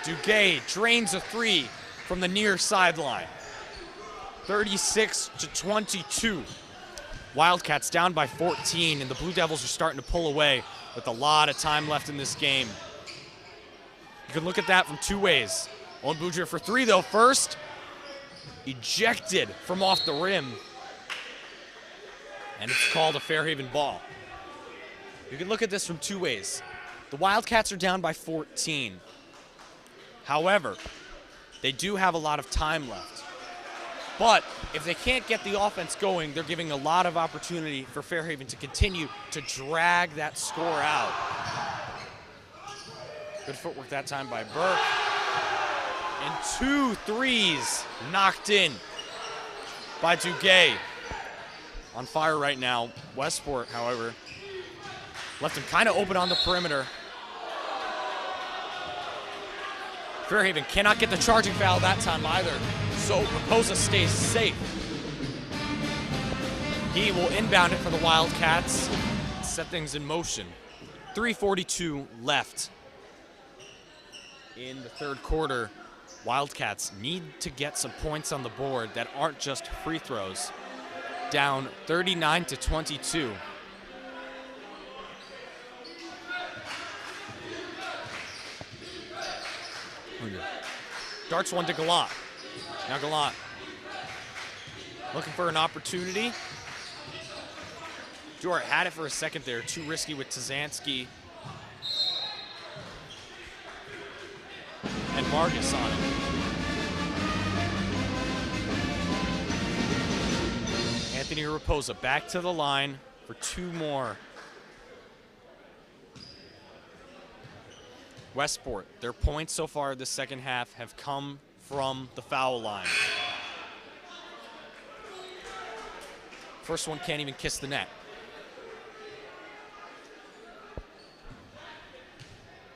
Duguay drains a 3 from the near sideline. 36-22. Wildcats down by 14, and the Blue Devils are starting to pull away with a lot of time left in this game. You can look at that from 2 ways. Owen Boudria for 3, though. First, ejected from off the rim, and it's called a Fairhaven ball. You can look at this from 2 ways. The Wildcats are down by 14. However, they do have a lot of time left. But if they can't get the offense going, they're giving a lot of opportunity for Fairhaven to continue to drag that score out. Good footwork that time by Burke. And 2 threes knocked in by Duguay. On fire right now. Westport, however, left him kind of open on the perimeter. Fairhaven cannot get the charging foul that time either, so Raposa stays safe. He will inbound it for the Wildcats, set things in motion. 3:42 left in the third quarter. Wildcats need to get some points on the board that aren't just free throws. Down 39-22. Darts one to Gallant. Now Gallant looking for an opportunity. Duarte had it for a second there. Too risky with Tazansky and Vargas on it. Anthony Raposa back to the line for 2 more. Westport, their points so far this second half have come from the foul line. First one can't even kiss the net.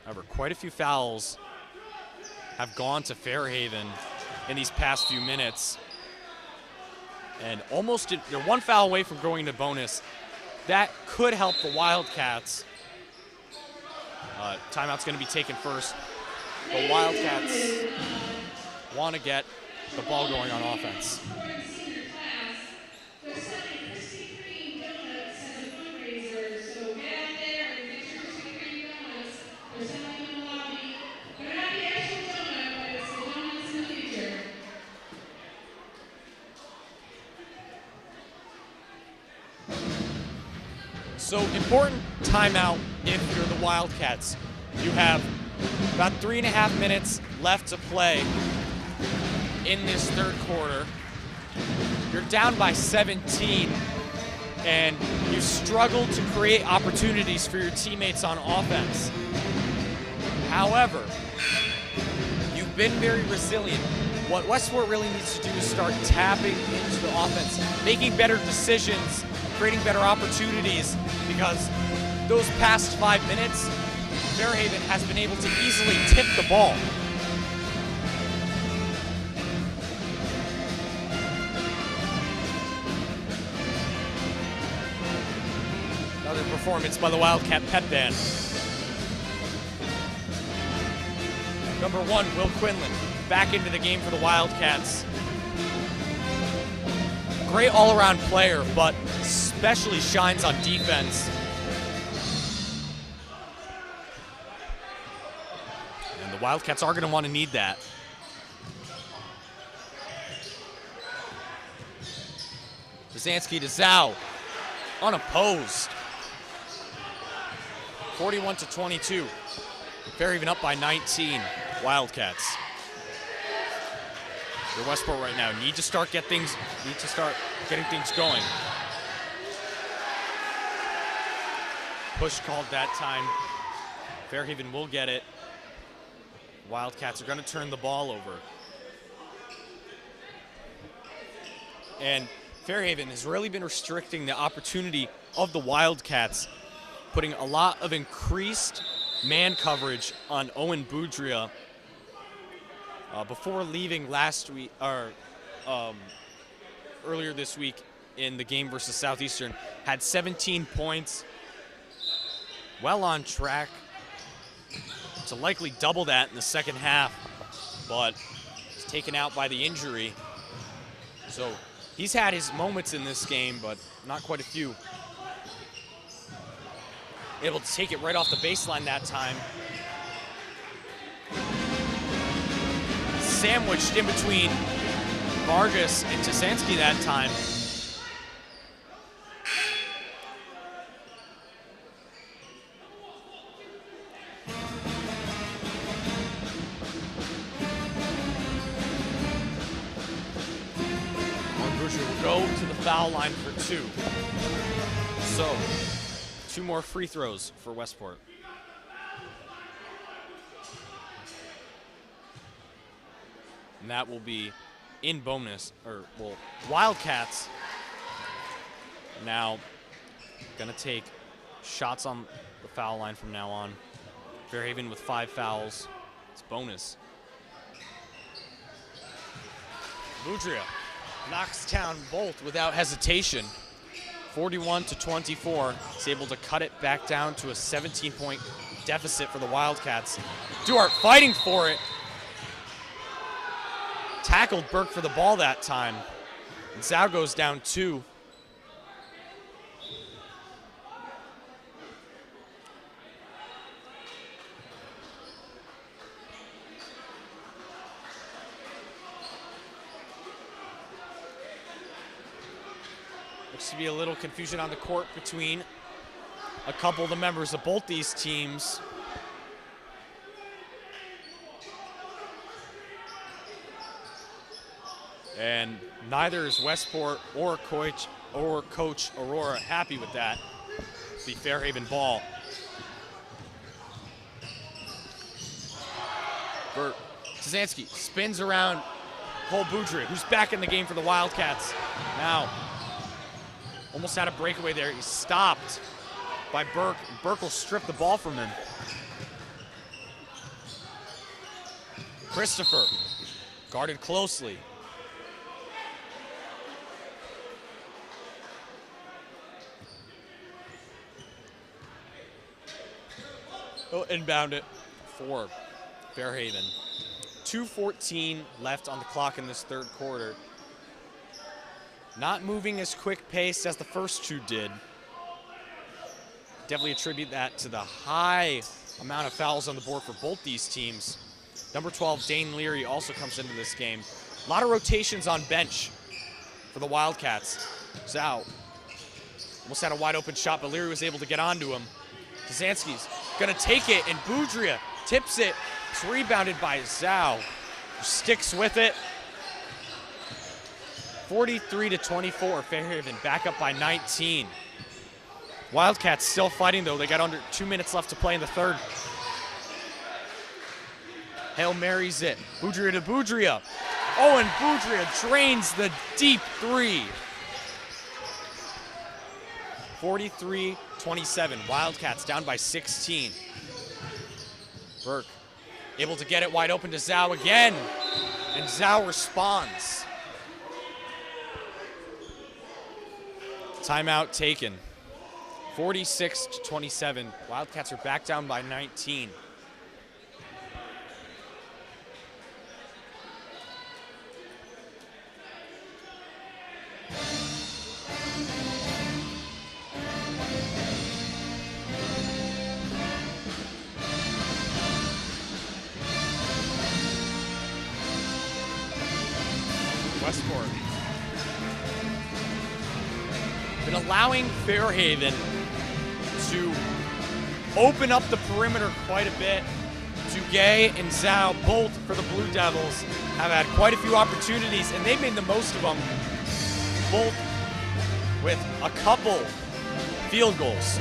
However, quite a few fouls have gone to Fairhaven in these past few minutes. And almost, they're 1 foul away from going to bonus. That could help the Wildcats. Timeout's going to be taken first. The Wildcats want to get the ball going on offense. So important timeout if you're the Wildcats. You have about 3.5 minutes left to play in this third quarter. You're down by 17, and you struggle to create opportunities for your teammates on offense. However, you've been very resilient What Westport really needs to do is start tapping into the offense, making better decisions, creating better opportunities, because those past 5 minutes, Fairhaven has been able to easily tip the ball. Another performance by the Wildcat Pep Band. Number 1, Will Quinlan, back into the game for the Wildcats. Great all-around player, but especially shines on defense. And the Wildcats are going to want to need that. Brzezinski to Zhao, unopposed. 41-22. Fairhaven up by 19. Wildcats. The Westport right now need to start getting things going. Push called that time. Fairhaven will get it. Wildcats are going to turn the ball over. And Fairhaven has really been restricting the opportunity of the Wildcats, putting a lot of increased man coverage on Owen Buria before leaving last week, or earlier this week in the game versus Southeastern. Had 17 points, well on track to likely double that in the second half, but he's taken out by the injury. So he's had his moments in this game, but not quite a few. Able to take it right off the baseline that time. Sandwiched in between Vargas and Brzezinski that time. Owen Buria will go to the foul line for 2. So, 2 more free throws for Westport. And that will be in bonus, Wildcats now gonna take shots on the foul line from now on. Fairhaven with 5 fouls, it's bonus. Buria knocks down both without hesitation. 41-24, he's able to cut it back down to a 17-point deficit for the Wildcats. Duarte fighting for it. Tackled Burke for the ball that time. And Zhao goes down 2. Looks to be a little confusion on the court between a couple of the members of both these teams. And neither is Westport or Coach Aurora happy with that. The Fairhaven ball. Brzezinski spins around Cole Buria, who's back in the game for the Wildcats. Now, almost had a breakaway there. He's stopped by Burke. Burke will strip the ball from him. Christopher guarded closely. He'll inbound it for Fairhaven. 2:14 left on the clock in this third quarter. Not moving as quick paced as the first 2 did. Definitely attribute that to the high amount of fouls on the board for both these teams. Number 12, Dane Leary, also comes into this game. A lot of rotations on bench for the Wildcats. Zhao almost had a wide open shot, but Leary was able to get onto him. Brzezinski's gonna take it, and Buria tips it. It's rebounded by Zhao, who sticks with it. 43-24, Fairhaven back up by 19. Wildcats still fighting though. They got under 2 minutes left to play in the third. Hail Mary's it. Buria to Buria. Owen Buria drains the deep three. 43-27. Wildcats down by 16. Burke able to get it wide open to Zhao again. And Zhao responds. Timeout taken. 46-27. Wildcats are back down by 19. Westport. Been allowing Fairhaven to open up the perimeter quite a bit. Duguay and Zhao, both for the Blue Devils, have had quite a few opportunities, and they've made the most of them, both with a couple field goals.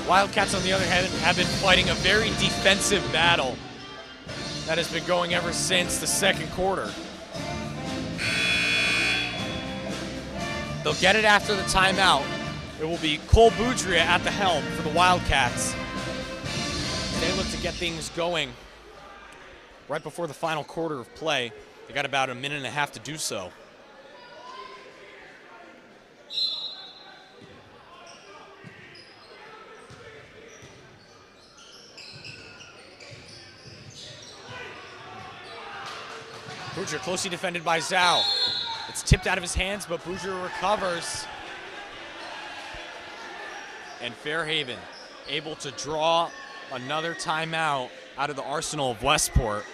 Wildcats, on the other hand, have been fighting a very defensive battle that has been going ever since the second quarter. They'll get it after the timeout. It will be Cole Boudria at the helm for the Wildcats. They look to get things going right before the final quarter of play. They got about a minute and a half to do so. Boudria closely defended by Zhao. It's tipped out of his hands, but Boudria recovers. And Fairhaven able to draw another timeout out of the arsenal of Westport.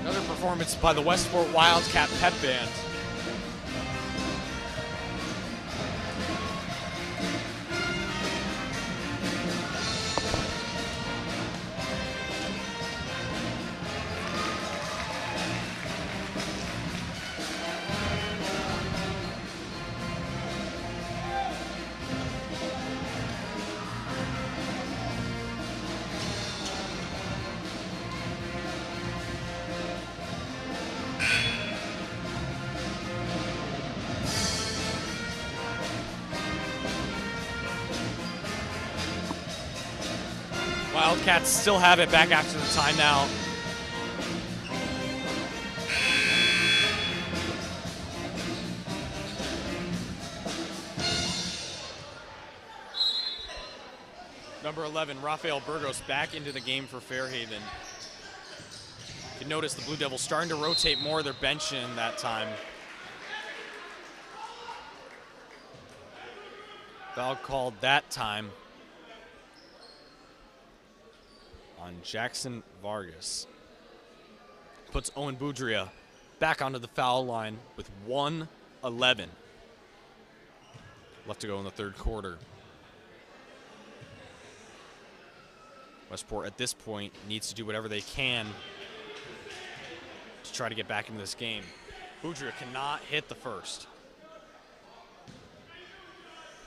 Another performance by the Westport Wildcat Pep Band. Wildcats still have it back after the timeout. Number 11, Rafael Burgos, back into the game for Fairhaven. You can notice the Blue Devils starting to rotate more of their bench in that time. Foul called that time on Jackson Vargas. Puts Owen Boudria back onto the foul line with 1:11 left to go in the third quarter. Westport at this point needs to do whatever they can to try to get back into this game. Boudria cannot hit the first.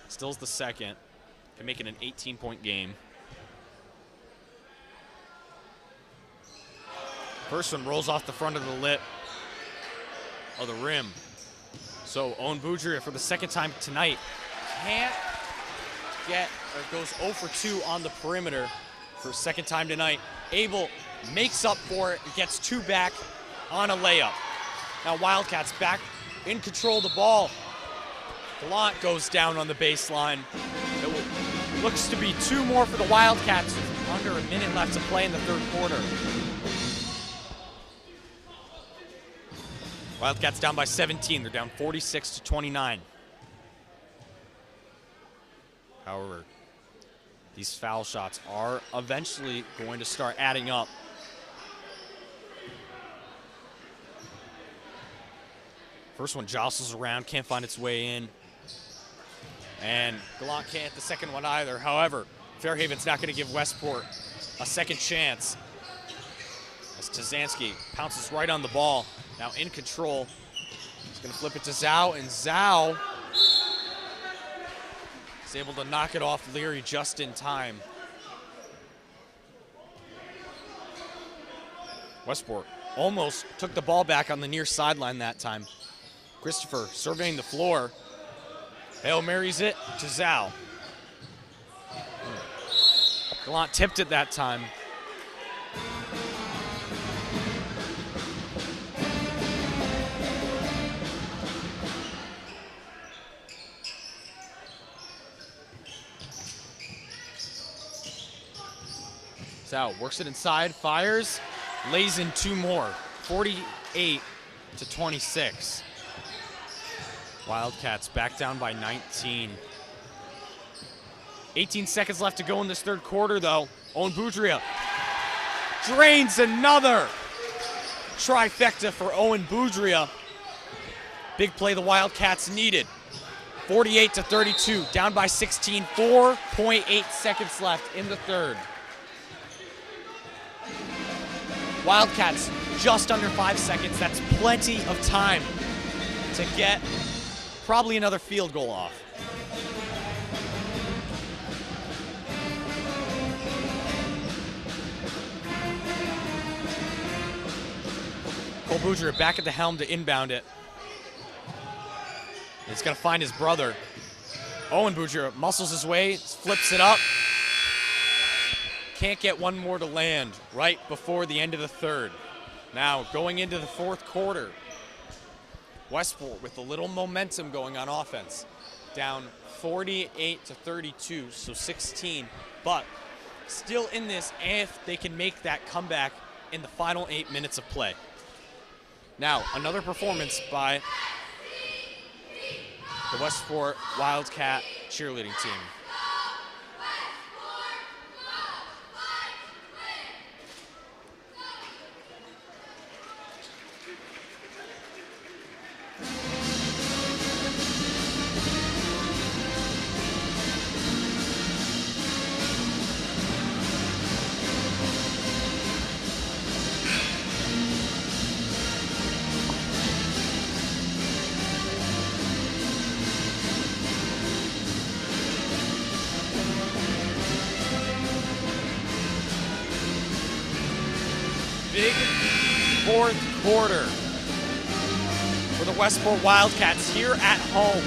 Still's the second. Can make it an 18-point game. First one rolls off the front of the lip of the rim. So Owen Boudria, for the second time tonight, can't get, or goes 0 for 2 on the perimeter for a second time tonight. Abel makes up for it, gets 2 back on a layup. Now Wildcats back in control of the ball. Gallant goes down on the baseline. It looks to be 2 more for the Wildcats with under a minute left to play in the third quarter. Wildcats down by 17. They're down 46-29. However, these foul shots are eventually going to start adding up. First one jostles around, can't find its way in. And Gallant can't the second one either. However, Fairhaven's not going to give Westport a second chance as Tazansky pounces right on the ball. Now in control. He's going to flip it to Zhao, and Zhao is able to knock it off Leary just in time. Westport almost took the ball back on the near sideline that time. Christopher surveying the floor. Hail Marys it to Zhao. Gallant tipped it that time. Zhao works it inside, fires, lays in two more. 48-26. Wildcats back down by 19. 18 seconds left to go in this third quarter, though. Owen Buria drains another trifecta for Owen Buria. Big play the Wildcats needed. 48-32, down by 16. 4.8 seconds left in the third. Wildcats just under 5 seconds. That's plenty of time to get probably another field goal off. Cole Boudreaux back at the helm to inbound it. He's going to find his brother. Owen Buria muscles his way, flips it up. Can't get one more to land right before the end of the third. Now going into the fourth quarter. Westport with a little momentum going on offense. Down 48-32, so 16. But still in this if they can make that comeback in the final 8 minutes of play. Now, another performance by the Westport Wildcat cheerleading team. Big fourth quarter for the Westport Wildcats here at home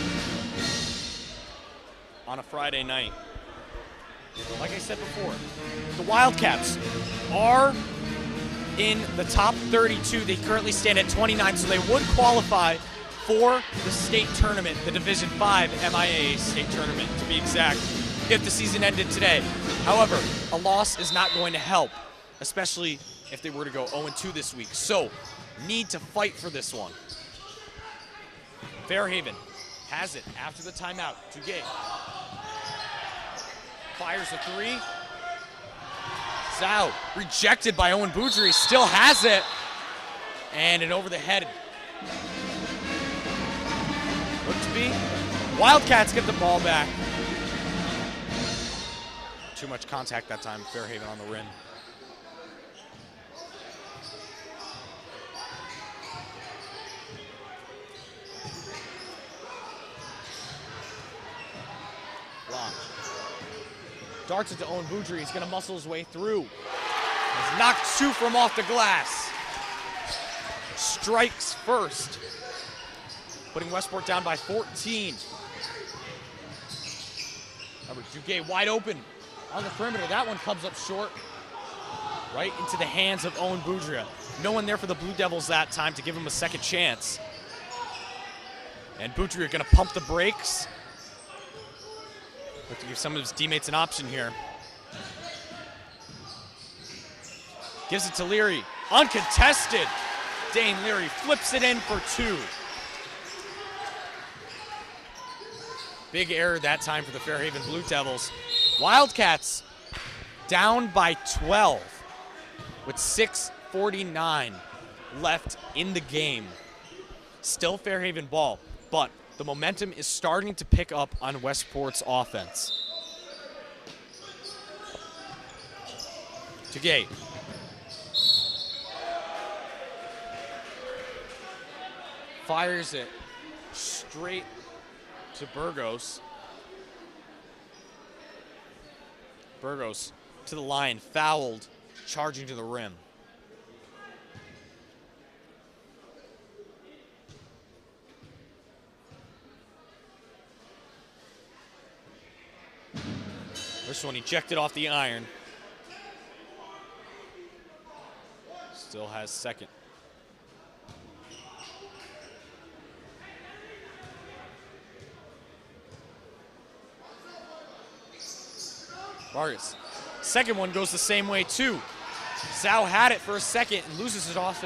on a Friday night. Like I said before, the Wildcats are in the top 32. They currently stand at 29, so they would qualify for the state tournament, the Division V MIAA state tournament, to be exact, if the season ended today. However, a loss is not going to help, especially if they were to go 0-2 this week. So, need to fight for this one. Fairhaven has it after the timeout. Duguay fires a three. Zhao rejected by Owen Buria, still has it. And an over the head. Looked to be. Wildcats get the ball back. Too much contact that time, Fairhaven on the rim. Darts it to Owen Buria. He's going to muscle his way through. He's knocked two from off the glass. Strikes first. Putting Westport down by 14. Duguay wide open on the perimeter. That one comes up short. Right into the hands of Owen Buria. No one there for the Blue Devils that time to give him a second chance. And Buria going to pump the brakes. To give some of his teammates an option here. Gives it to Leary. Uncontested. Dane Leary flips it in for two. Big error that time for the Fairhaven Blue Devils. Wildcats down by 12 with 6:49 left in the game. Still Fairhaven ball, but the momentum is starting to pick up on Westport's offense. Duguay. fires it straight to Burgos. Burgos to the line, fouled, charging to the rim. This one ejected off the iron. Still has second. Vargas. Second one goes the same way too. Zhao had it for a second and loses it off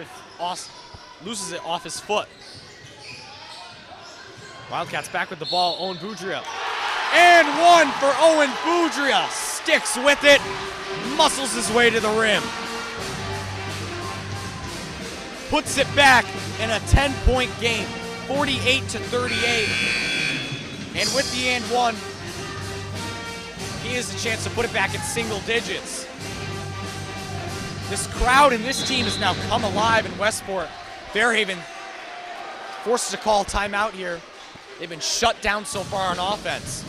his foot. Wildcats back with the ball. Owen Buria. And one for Owen Buria. Sticks with it. Muscles his way to the rim. Puts it back in a 10-point game. 48-38. And with the and one, he has a chance to put it back in single digits. This crowd and this team has now come alive in Westport. Fairhaven forced to call timeout here. They've been shut down so far on offense.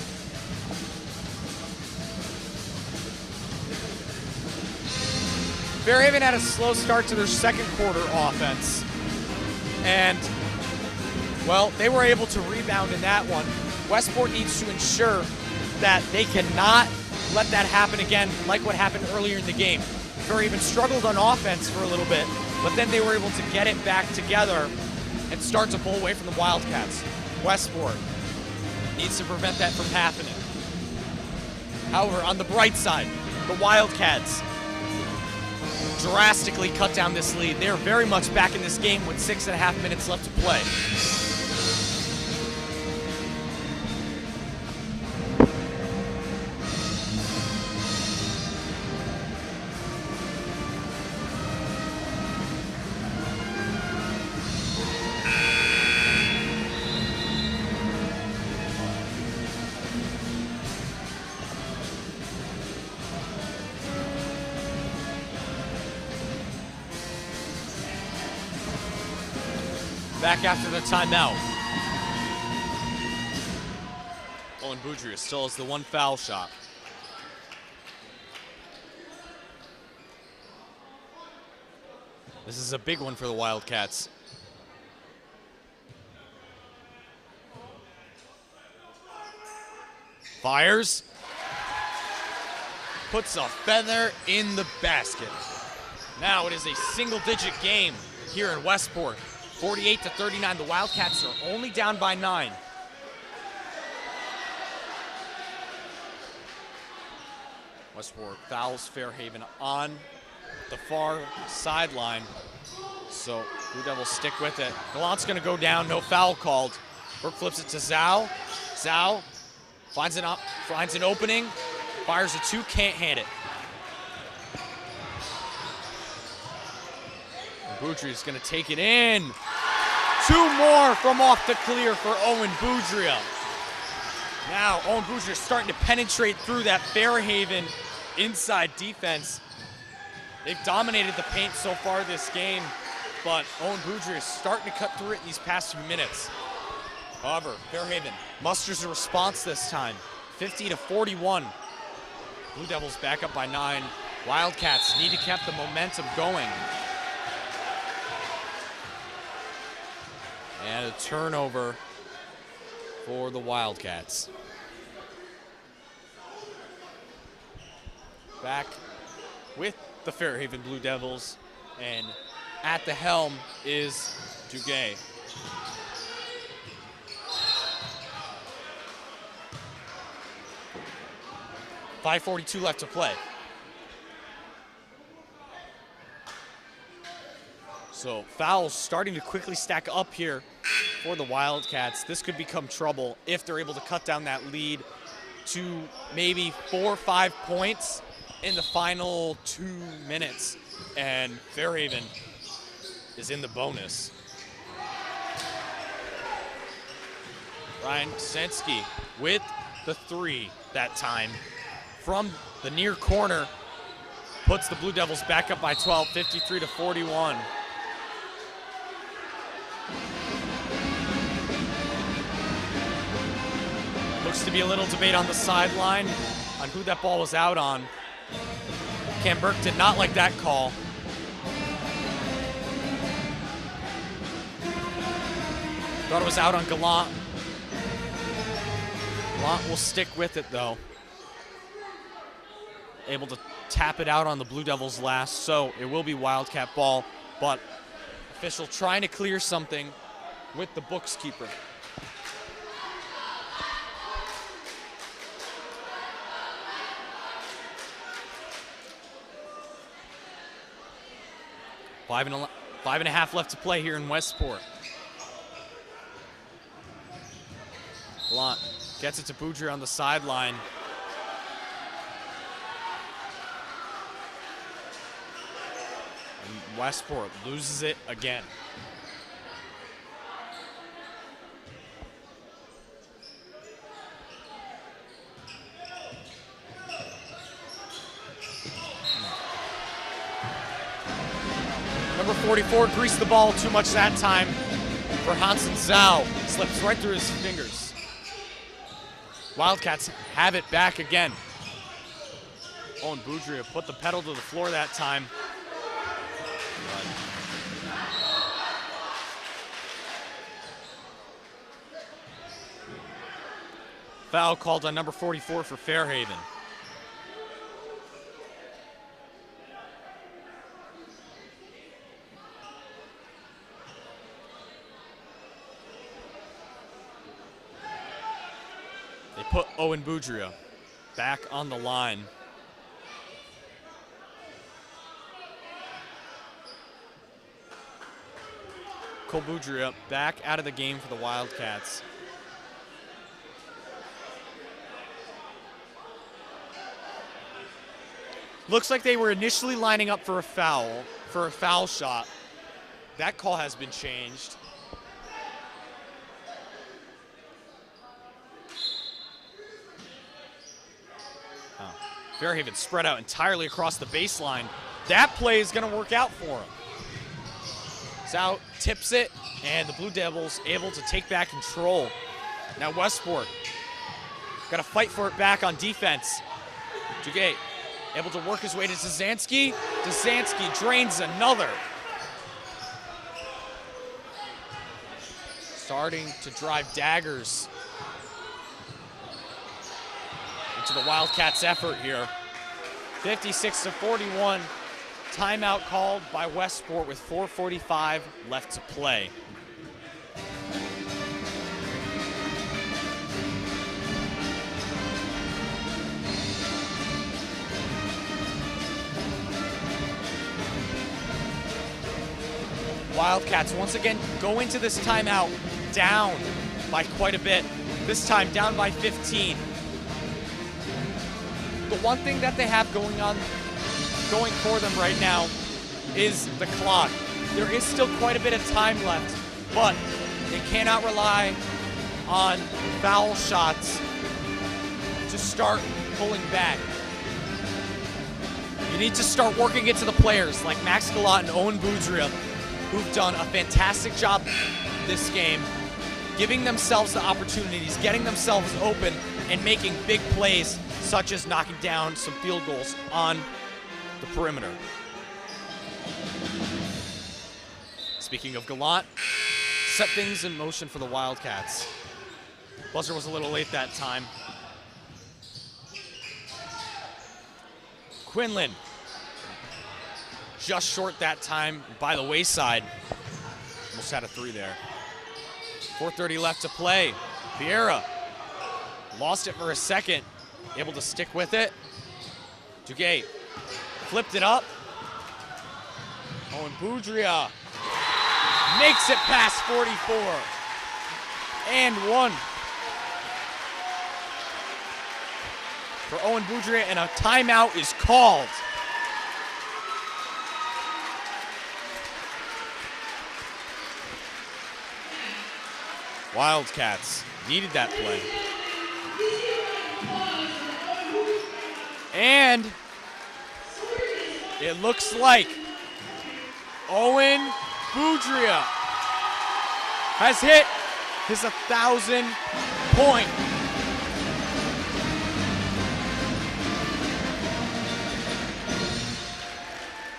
Fairhaven had a slow start to their second quarter offense. And, well, they were able to rebound in that one. Westport needs to ensure that they cannot let that happen again like what happened earlier in the game. Fairhaven struggled on offense for a little bit, but then they were able to get it back together and start to pull away from the Wildcats. Westport needs to prevent that from happening. However, on the bright side, the Wildcats drastically cut down this lead. They're very much back in this game with 6.5 minutes left to play. Back after the timeout. Owen Buria still has the one foul shot. This is a big one for the Wildcats. Fires. Puts a feather in the basket. Now it is a single-digit game here in Westport. 48-39, the Wildcats are only down by 9. Westport fouls Fairhaven on the far sideline. So Blue Devils stick with it. Gallant's gonna go down, no foul called. Burke flips it to Zhao. Zhao finds an opening, fires a two, can't hit it. Boudria's gonna take it in. Two more from off the clear for Owen Buria. Now Owen Buria is starting to penetrate through that Fairhaven inside defense. They've dominated the paint so far this game, but Owen Buria is starting to cut through it in these past few minutes. However, Fairhaven musters a response this time, 50-41. Blue Devils back up by 9. Wildcats need to keep the momentum going. And a turnover for the Wildcats. Back with the Fairhaven Blue Devils, and at the helm is Duguay. .542 left to play. So fouls starting to quickly stack up here for the Wildcats. This could become trouble if they're able to cut down that lead to maybe 4 or 5 points in the final 2 minutes. And Fairhaven is in the bonus. Ryan Kosensky with the 3 that time from the near corner. Puts the Blue Devils back up by 12, 53-41. Looks to be a little debate on the sideline on who that ball was out on. Cam Burke did not like that call. Thought it was out on Gallant. Gallant will stick with it though. Able to tap it out on the Blue Devils last, so it will be Wildcat ball, but official trying to clear something with the books keeper. Five and a half left to play here in Westport. Gallant gets it to Buria on the sideline. And Westport loses it again. Number 44 greased the ball too much that time for Hansen Zhao. Slips right through his fingers. Wildcats have it back again. Owen Buria put the pedal to the floor that time. Foul called on number 44 for Fairhaven. They put Owen Buria back on the line. Cole Buria back out of the game for the Wildcats. Looks like they were initially lining up for a foul shot. That call has been changed. Fairhaven spread out entirely across the baseline. That play is going to work out for him. Zhao tips it, and the Blue Devils able to take back control. Now Westport got to fight for it back on defense. Duguay able to work his way to Zazansky. Zazansky drains another. Starting to drive daggers into the Wildcats' effort here. 56-41. Timeout called by Westport with 4:45 left to play. Wildcats once again go into this timeout down by quite a bit. This time down by 15. The one thing that they have going for them right now is the clock. There is still quite a bit of time left, but they cannot rely on foul shots to start pulling back. You need to start working it to the players like Max Gallant and Owen Buria, who've done a fantastic job this game, giving themselves the opportunities, getting themselves open, and making big plays, such as knocking down some field goals on the perimeter. Speaking of Gallant, set things in motion for the Wildcats. Buzzer was a little late that time. Quinlan, just short that time by the wayside. Almost had a three there. 4:30 left to play. Pierre lost it for a second, able to stick with it. Duguay flipped it up. Owen Buria makes it past 44. And one for Owen Buria, and a timeout is called. Wildcats needed that play. And it looks like Owen Buria has hit his 1,000-point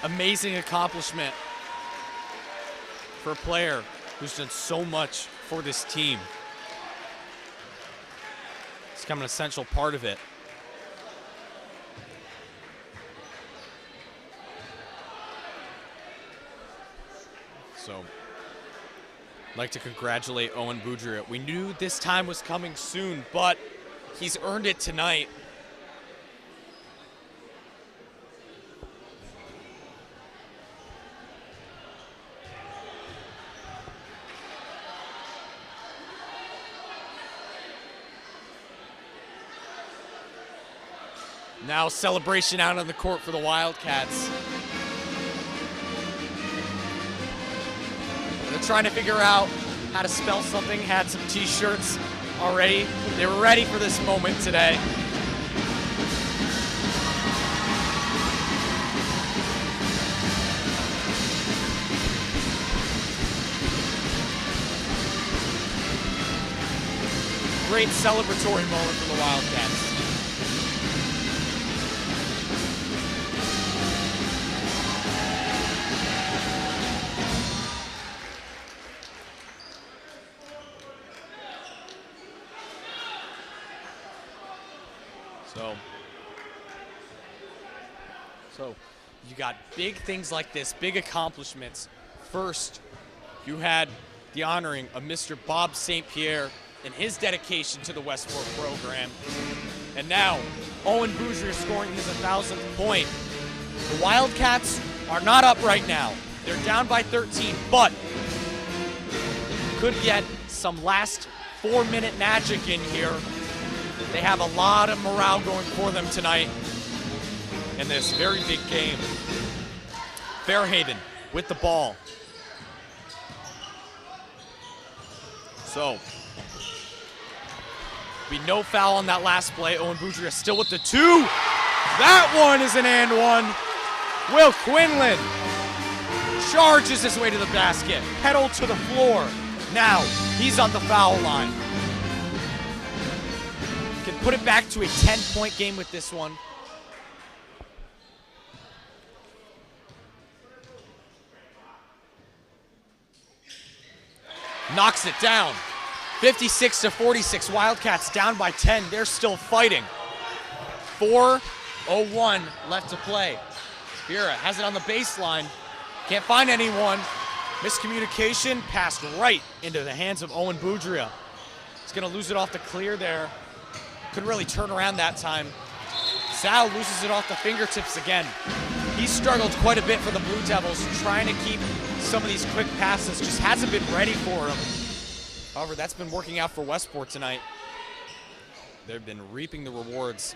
amazing accomplishment for a player who's done so much for this team. It's become an essential part of it. So, I'd like to congratulate Owen Buria. We knew this time was coming soon, but he's earned it tonight. Now celebration out on the court for the Wildcats. They're trying to figure out how to spell something, had some t-shirts already. They were ready for this moment today. Great celebratory moment for the Wildcats. So you got big things like this, big accomplishments. First, you had the honoring of Mr. Bob St. Pierre and his dedication to the Westport program. And now, Owen Buria scoring his 1,000th point. The Wildcats are not up right now. They're down by 13, but could get some last 4-minute magic in here. They have a lot of morale going for them tonight in this very big game. Fairhaven with the ball. So, be no foul on that last play. Owen Buria still with the 2. That one is an and one. Will Quinlan charges his way to the basket. Pedal to the floor. Now, he's on the foul line. Can put it back to a 10-point game with this one. Knocks it down. 56-46. Wildcats down by 10. They're still fighting. 4:01 left to play. Pierre has it on the baseline. Can't find anyone. Miscommunication. Passed right into the hands of Owen Buria. He's going to lose it off the clear there. Couldn't really turn around that time. Sal loses it off the fingertips again. He struggled quite a bit for the Blue Devils, trying to keep some of these quick passes. Just hasn't been ready for him. However, that's been working out for Westport tonight. They've been reaping the rewards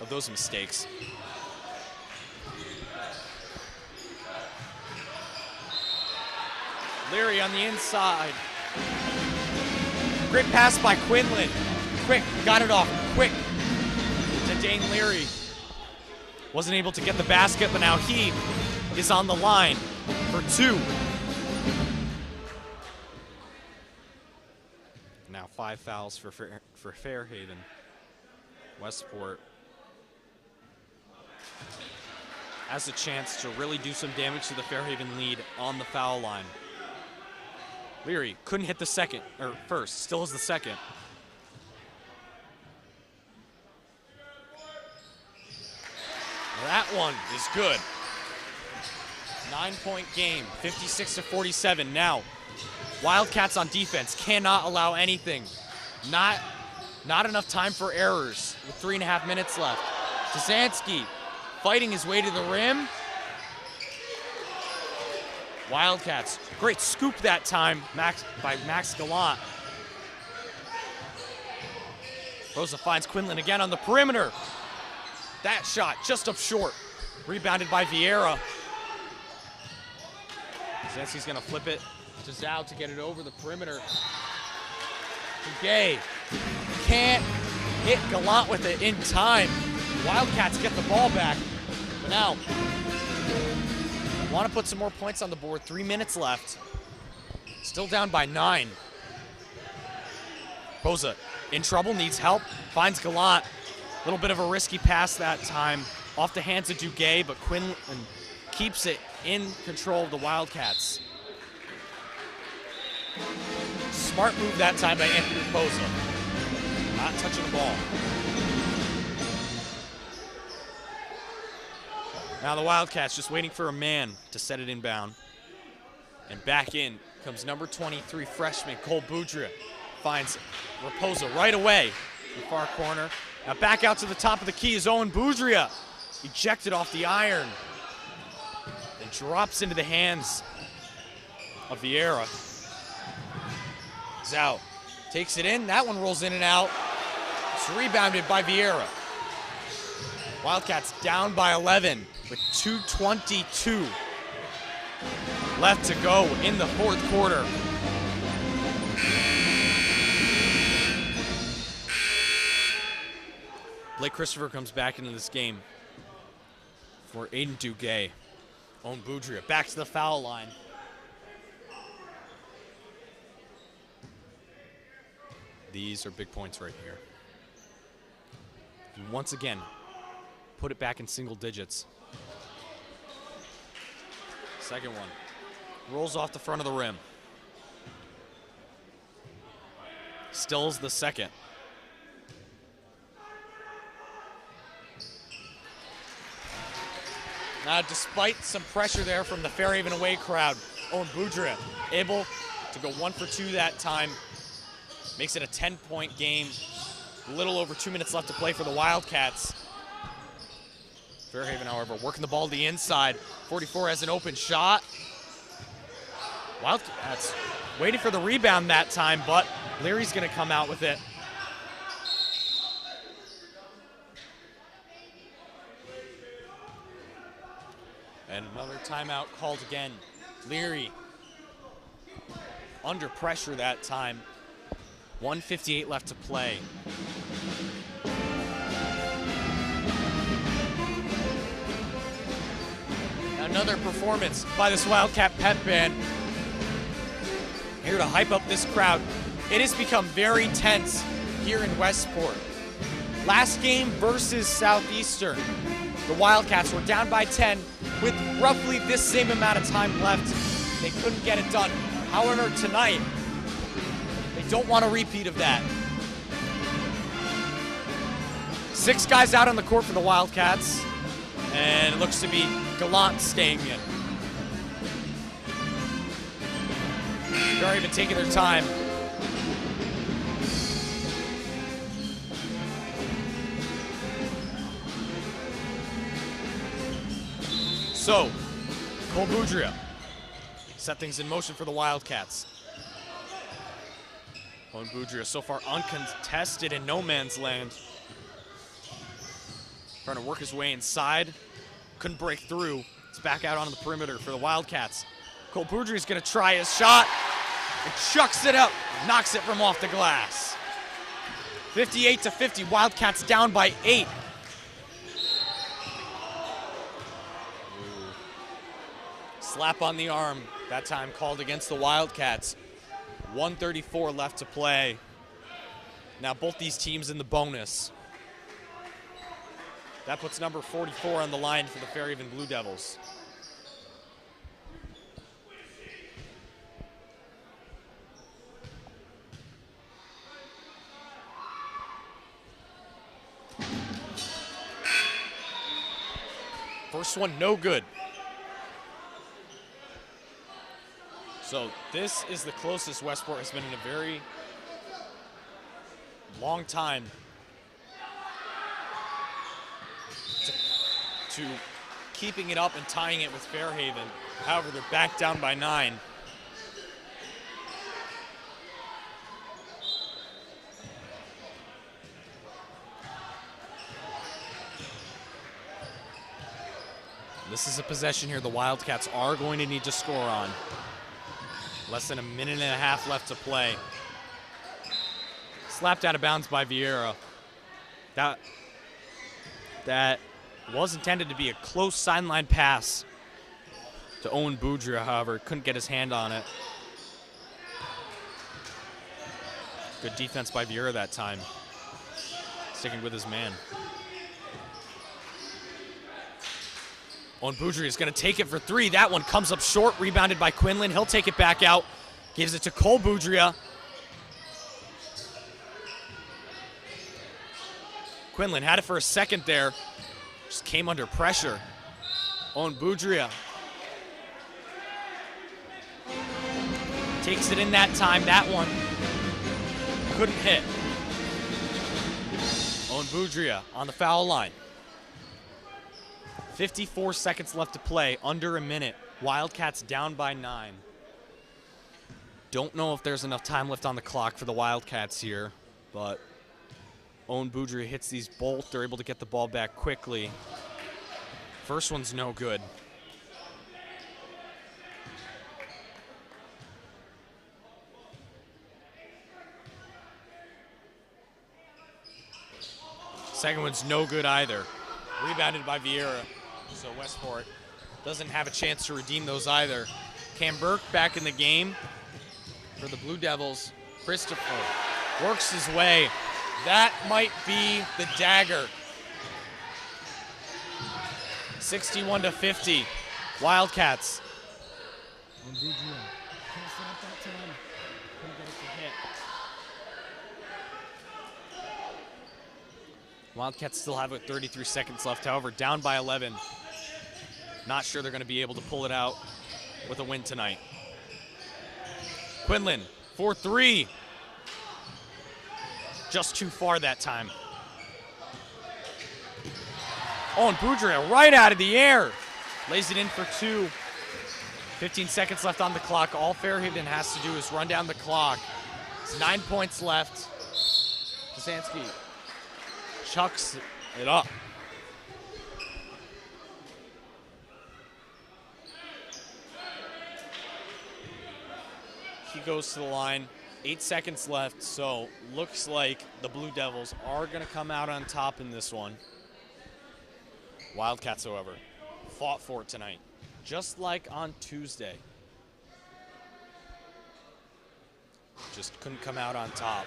of those mistakes. Leary on the inside. Great pass by Quinlan. Quick, got it off, quick to Dane Leary. Wasn't able to get the basket, but now he is on the line for 2. Now 5 fouls for Fairhaven. Westport has a chance to really do some damage to the Fairhaven lead on the foul line. Leary couldn't hit the second, or first, still has the second. That one is good. 9-point game, 56-47. Now, Wildcats on defense cannot allow anything. Not enough time for errors with 3.5 minutes left. Tazansky fighting his way to the rim. Wildcats, great scoop that time by Max Gallant. Rosa finds Quinlan again on the perimeter. That shot just up short. Rebounded by Vieira. Tazansky's gonna flip it to Zhao to get it over the perimeter. Gay can't hit Gallant with it in time. Wildcats get the ball back, but now want to put some more points on the board. 3 minutes left. Still down by 9. Poza in trouble, needs help, finds Gallant. A little bit of a risky pass that time. Off the hands of Duguay, but Quinlan keeps it in control of the Wildcats. Smart move that time by Anthony Raposa. Not touching the ball. Now the Wildcats just waiting for a man to set it inbound. And back in comes number 23 freshman Cole Boudria. Finds Raposa right away in the far corner. Now back out to the top of the key is Owen Buria. Ejected off the iron. And drops into the hands of Vieira. Zhao takes it in. That one rolls in and out. It's rebounded by Vieira. Wildcats down by 11 with 2:22 left to go in the fourth quarter. Blake Christopher comes back into this game for Aiden Duguay. Owen Boudria back to the foul line. These are big points right here. And once again, put it back in single digits. Second one. Rolls off the front of the rim. Stills the second. Now, despite some pressure there from the Fairhaven away crowd, Owen Boudria able to go 1 for 2 that time. Makes it a 10-point game. A little over 2 minutes left to play for the Wildcats. Fairhaven, however, working the ball to the inside. 44 has an open shot. Wildcats waiting for the rebound that time, but Leary's going to come out with it. And another timeout called again. Leary under pressure that time. 1:58 left to play. Another performance by this Wildcat pep band. Here to hype up this crowd. It has become very tense here in Westport. Last game versus Southeastern, the Wildcats were down by 10 with roughly this same amount of time left. They couldn't get it done. However, tonight, they don't want a repeat of that. 6 guys out on the court for the Wildcats, and it looks to be Gallant staying in. They're even taking their time. So, Cole Boudria set things in motion for the Wildcats. Owen Boudria so far uncontested in no man's land. Trying to work his way inside. Couldn't break through. It's back out on the perimeter for the Wildcats. Cole Boudria is going to try his shot and chucks it up, knocks it from off the glass. 58-50, Wildcats down by 8. Slap on the arm, that time called against the Wildcats. 1:34 left to play. Now both these teams in the bonus. That puts number 44 on the line for the Fairhaven Blue Devils. First one, no good. So this is the closest Westport has been in a very long time to keeping it up and tying it with Fairhaven. However, they're back down by 9. This is a possession here the Wildcats are going to need to score on. Less than a minute and a half left to play. Slapped out of bounds by Vieira. That was intended to be a close sideline pass to Owen Boudria, however, couldn't get his hand on it. Good defense by Vieira that time. Sticking with his man. Owen Buria is going to take it for three. That one comes up short, rebounded by Quinlan. He'll take it back out, gives it to Cole Buria. Quinlan had it for a second there, just came under pressure. Owen Buria takes it in that time. That one couldn't hit. Owen Buria on the foul line. 54 seconds left to play, under a minute. Wildcats down by 9. Don't know if there's enough time left on the clock for the Wildcats here, but Owen Buria hits these both. They're able to get the ball back quickly. First one's no good. Second one's no good either. Rebounded by Vieira. So Westport doesn't have a chance to redeem those either. Cam Burke back in the game for the Blue Devils. Christopher works his way. That might be the dagger. 61-50. Wildcats. Wildcats still have 33 seconds left, however, down by 11. Not sure they're going to be able to pull it out with a win tonight. Quinlan for three. Just too far that time. Owen Buria right out of the air. Lays it in for two. 15 seconds left on the clock. All Fairhaven has to do is run down the clock. It's 9 points left. Kasansky chucks it up. He goes to the line. 8 seconds left, so looks like the Blue Devils are going to come out on top in this one. Wildcats, however, fought for it tonight, just like on Tuesday. Just couldn't come out on top.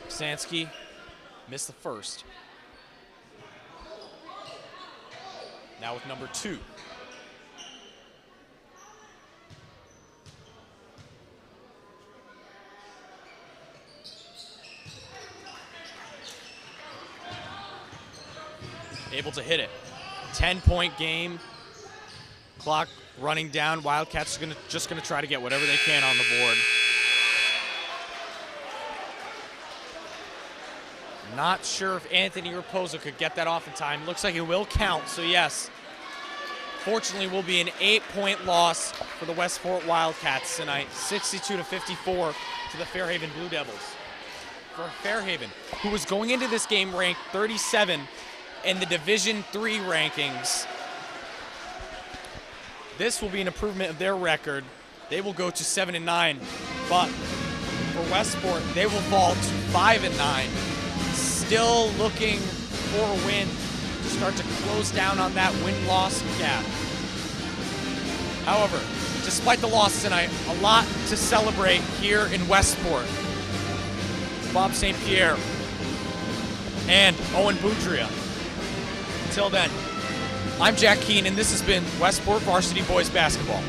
Sansky missed the first. Now with number 2. Able to hit it. 10-point game. Clock running down. Wildcats are just gonna try to get whatever they can on the board. Not sure if Anthony Raposo could get that off in time. Looks like it will count, so yes. Fortunately, will be an 8-point loss for the Westport Wildcats tonight. 62-54 to the Fairhaven Blue Devils. For Fairhaven, who was going into this game ranked 37 in the Division III rankings. This will be an improvement of their record. They will go to 7-9, but for Westport, they will fall to 5-9. Still looking for a win to start to close down on that win-loss gap. However, despite the loss tonight, a lot to celebrate here in Westport. Bob St. Pierre and Owen Buria. Until then, I'm Jack Keane, and this has been Westport Varsity Boys Basketball.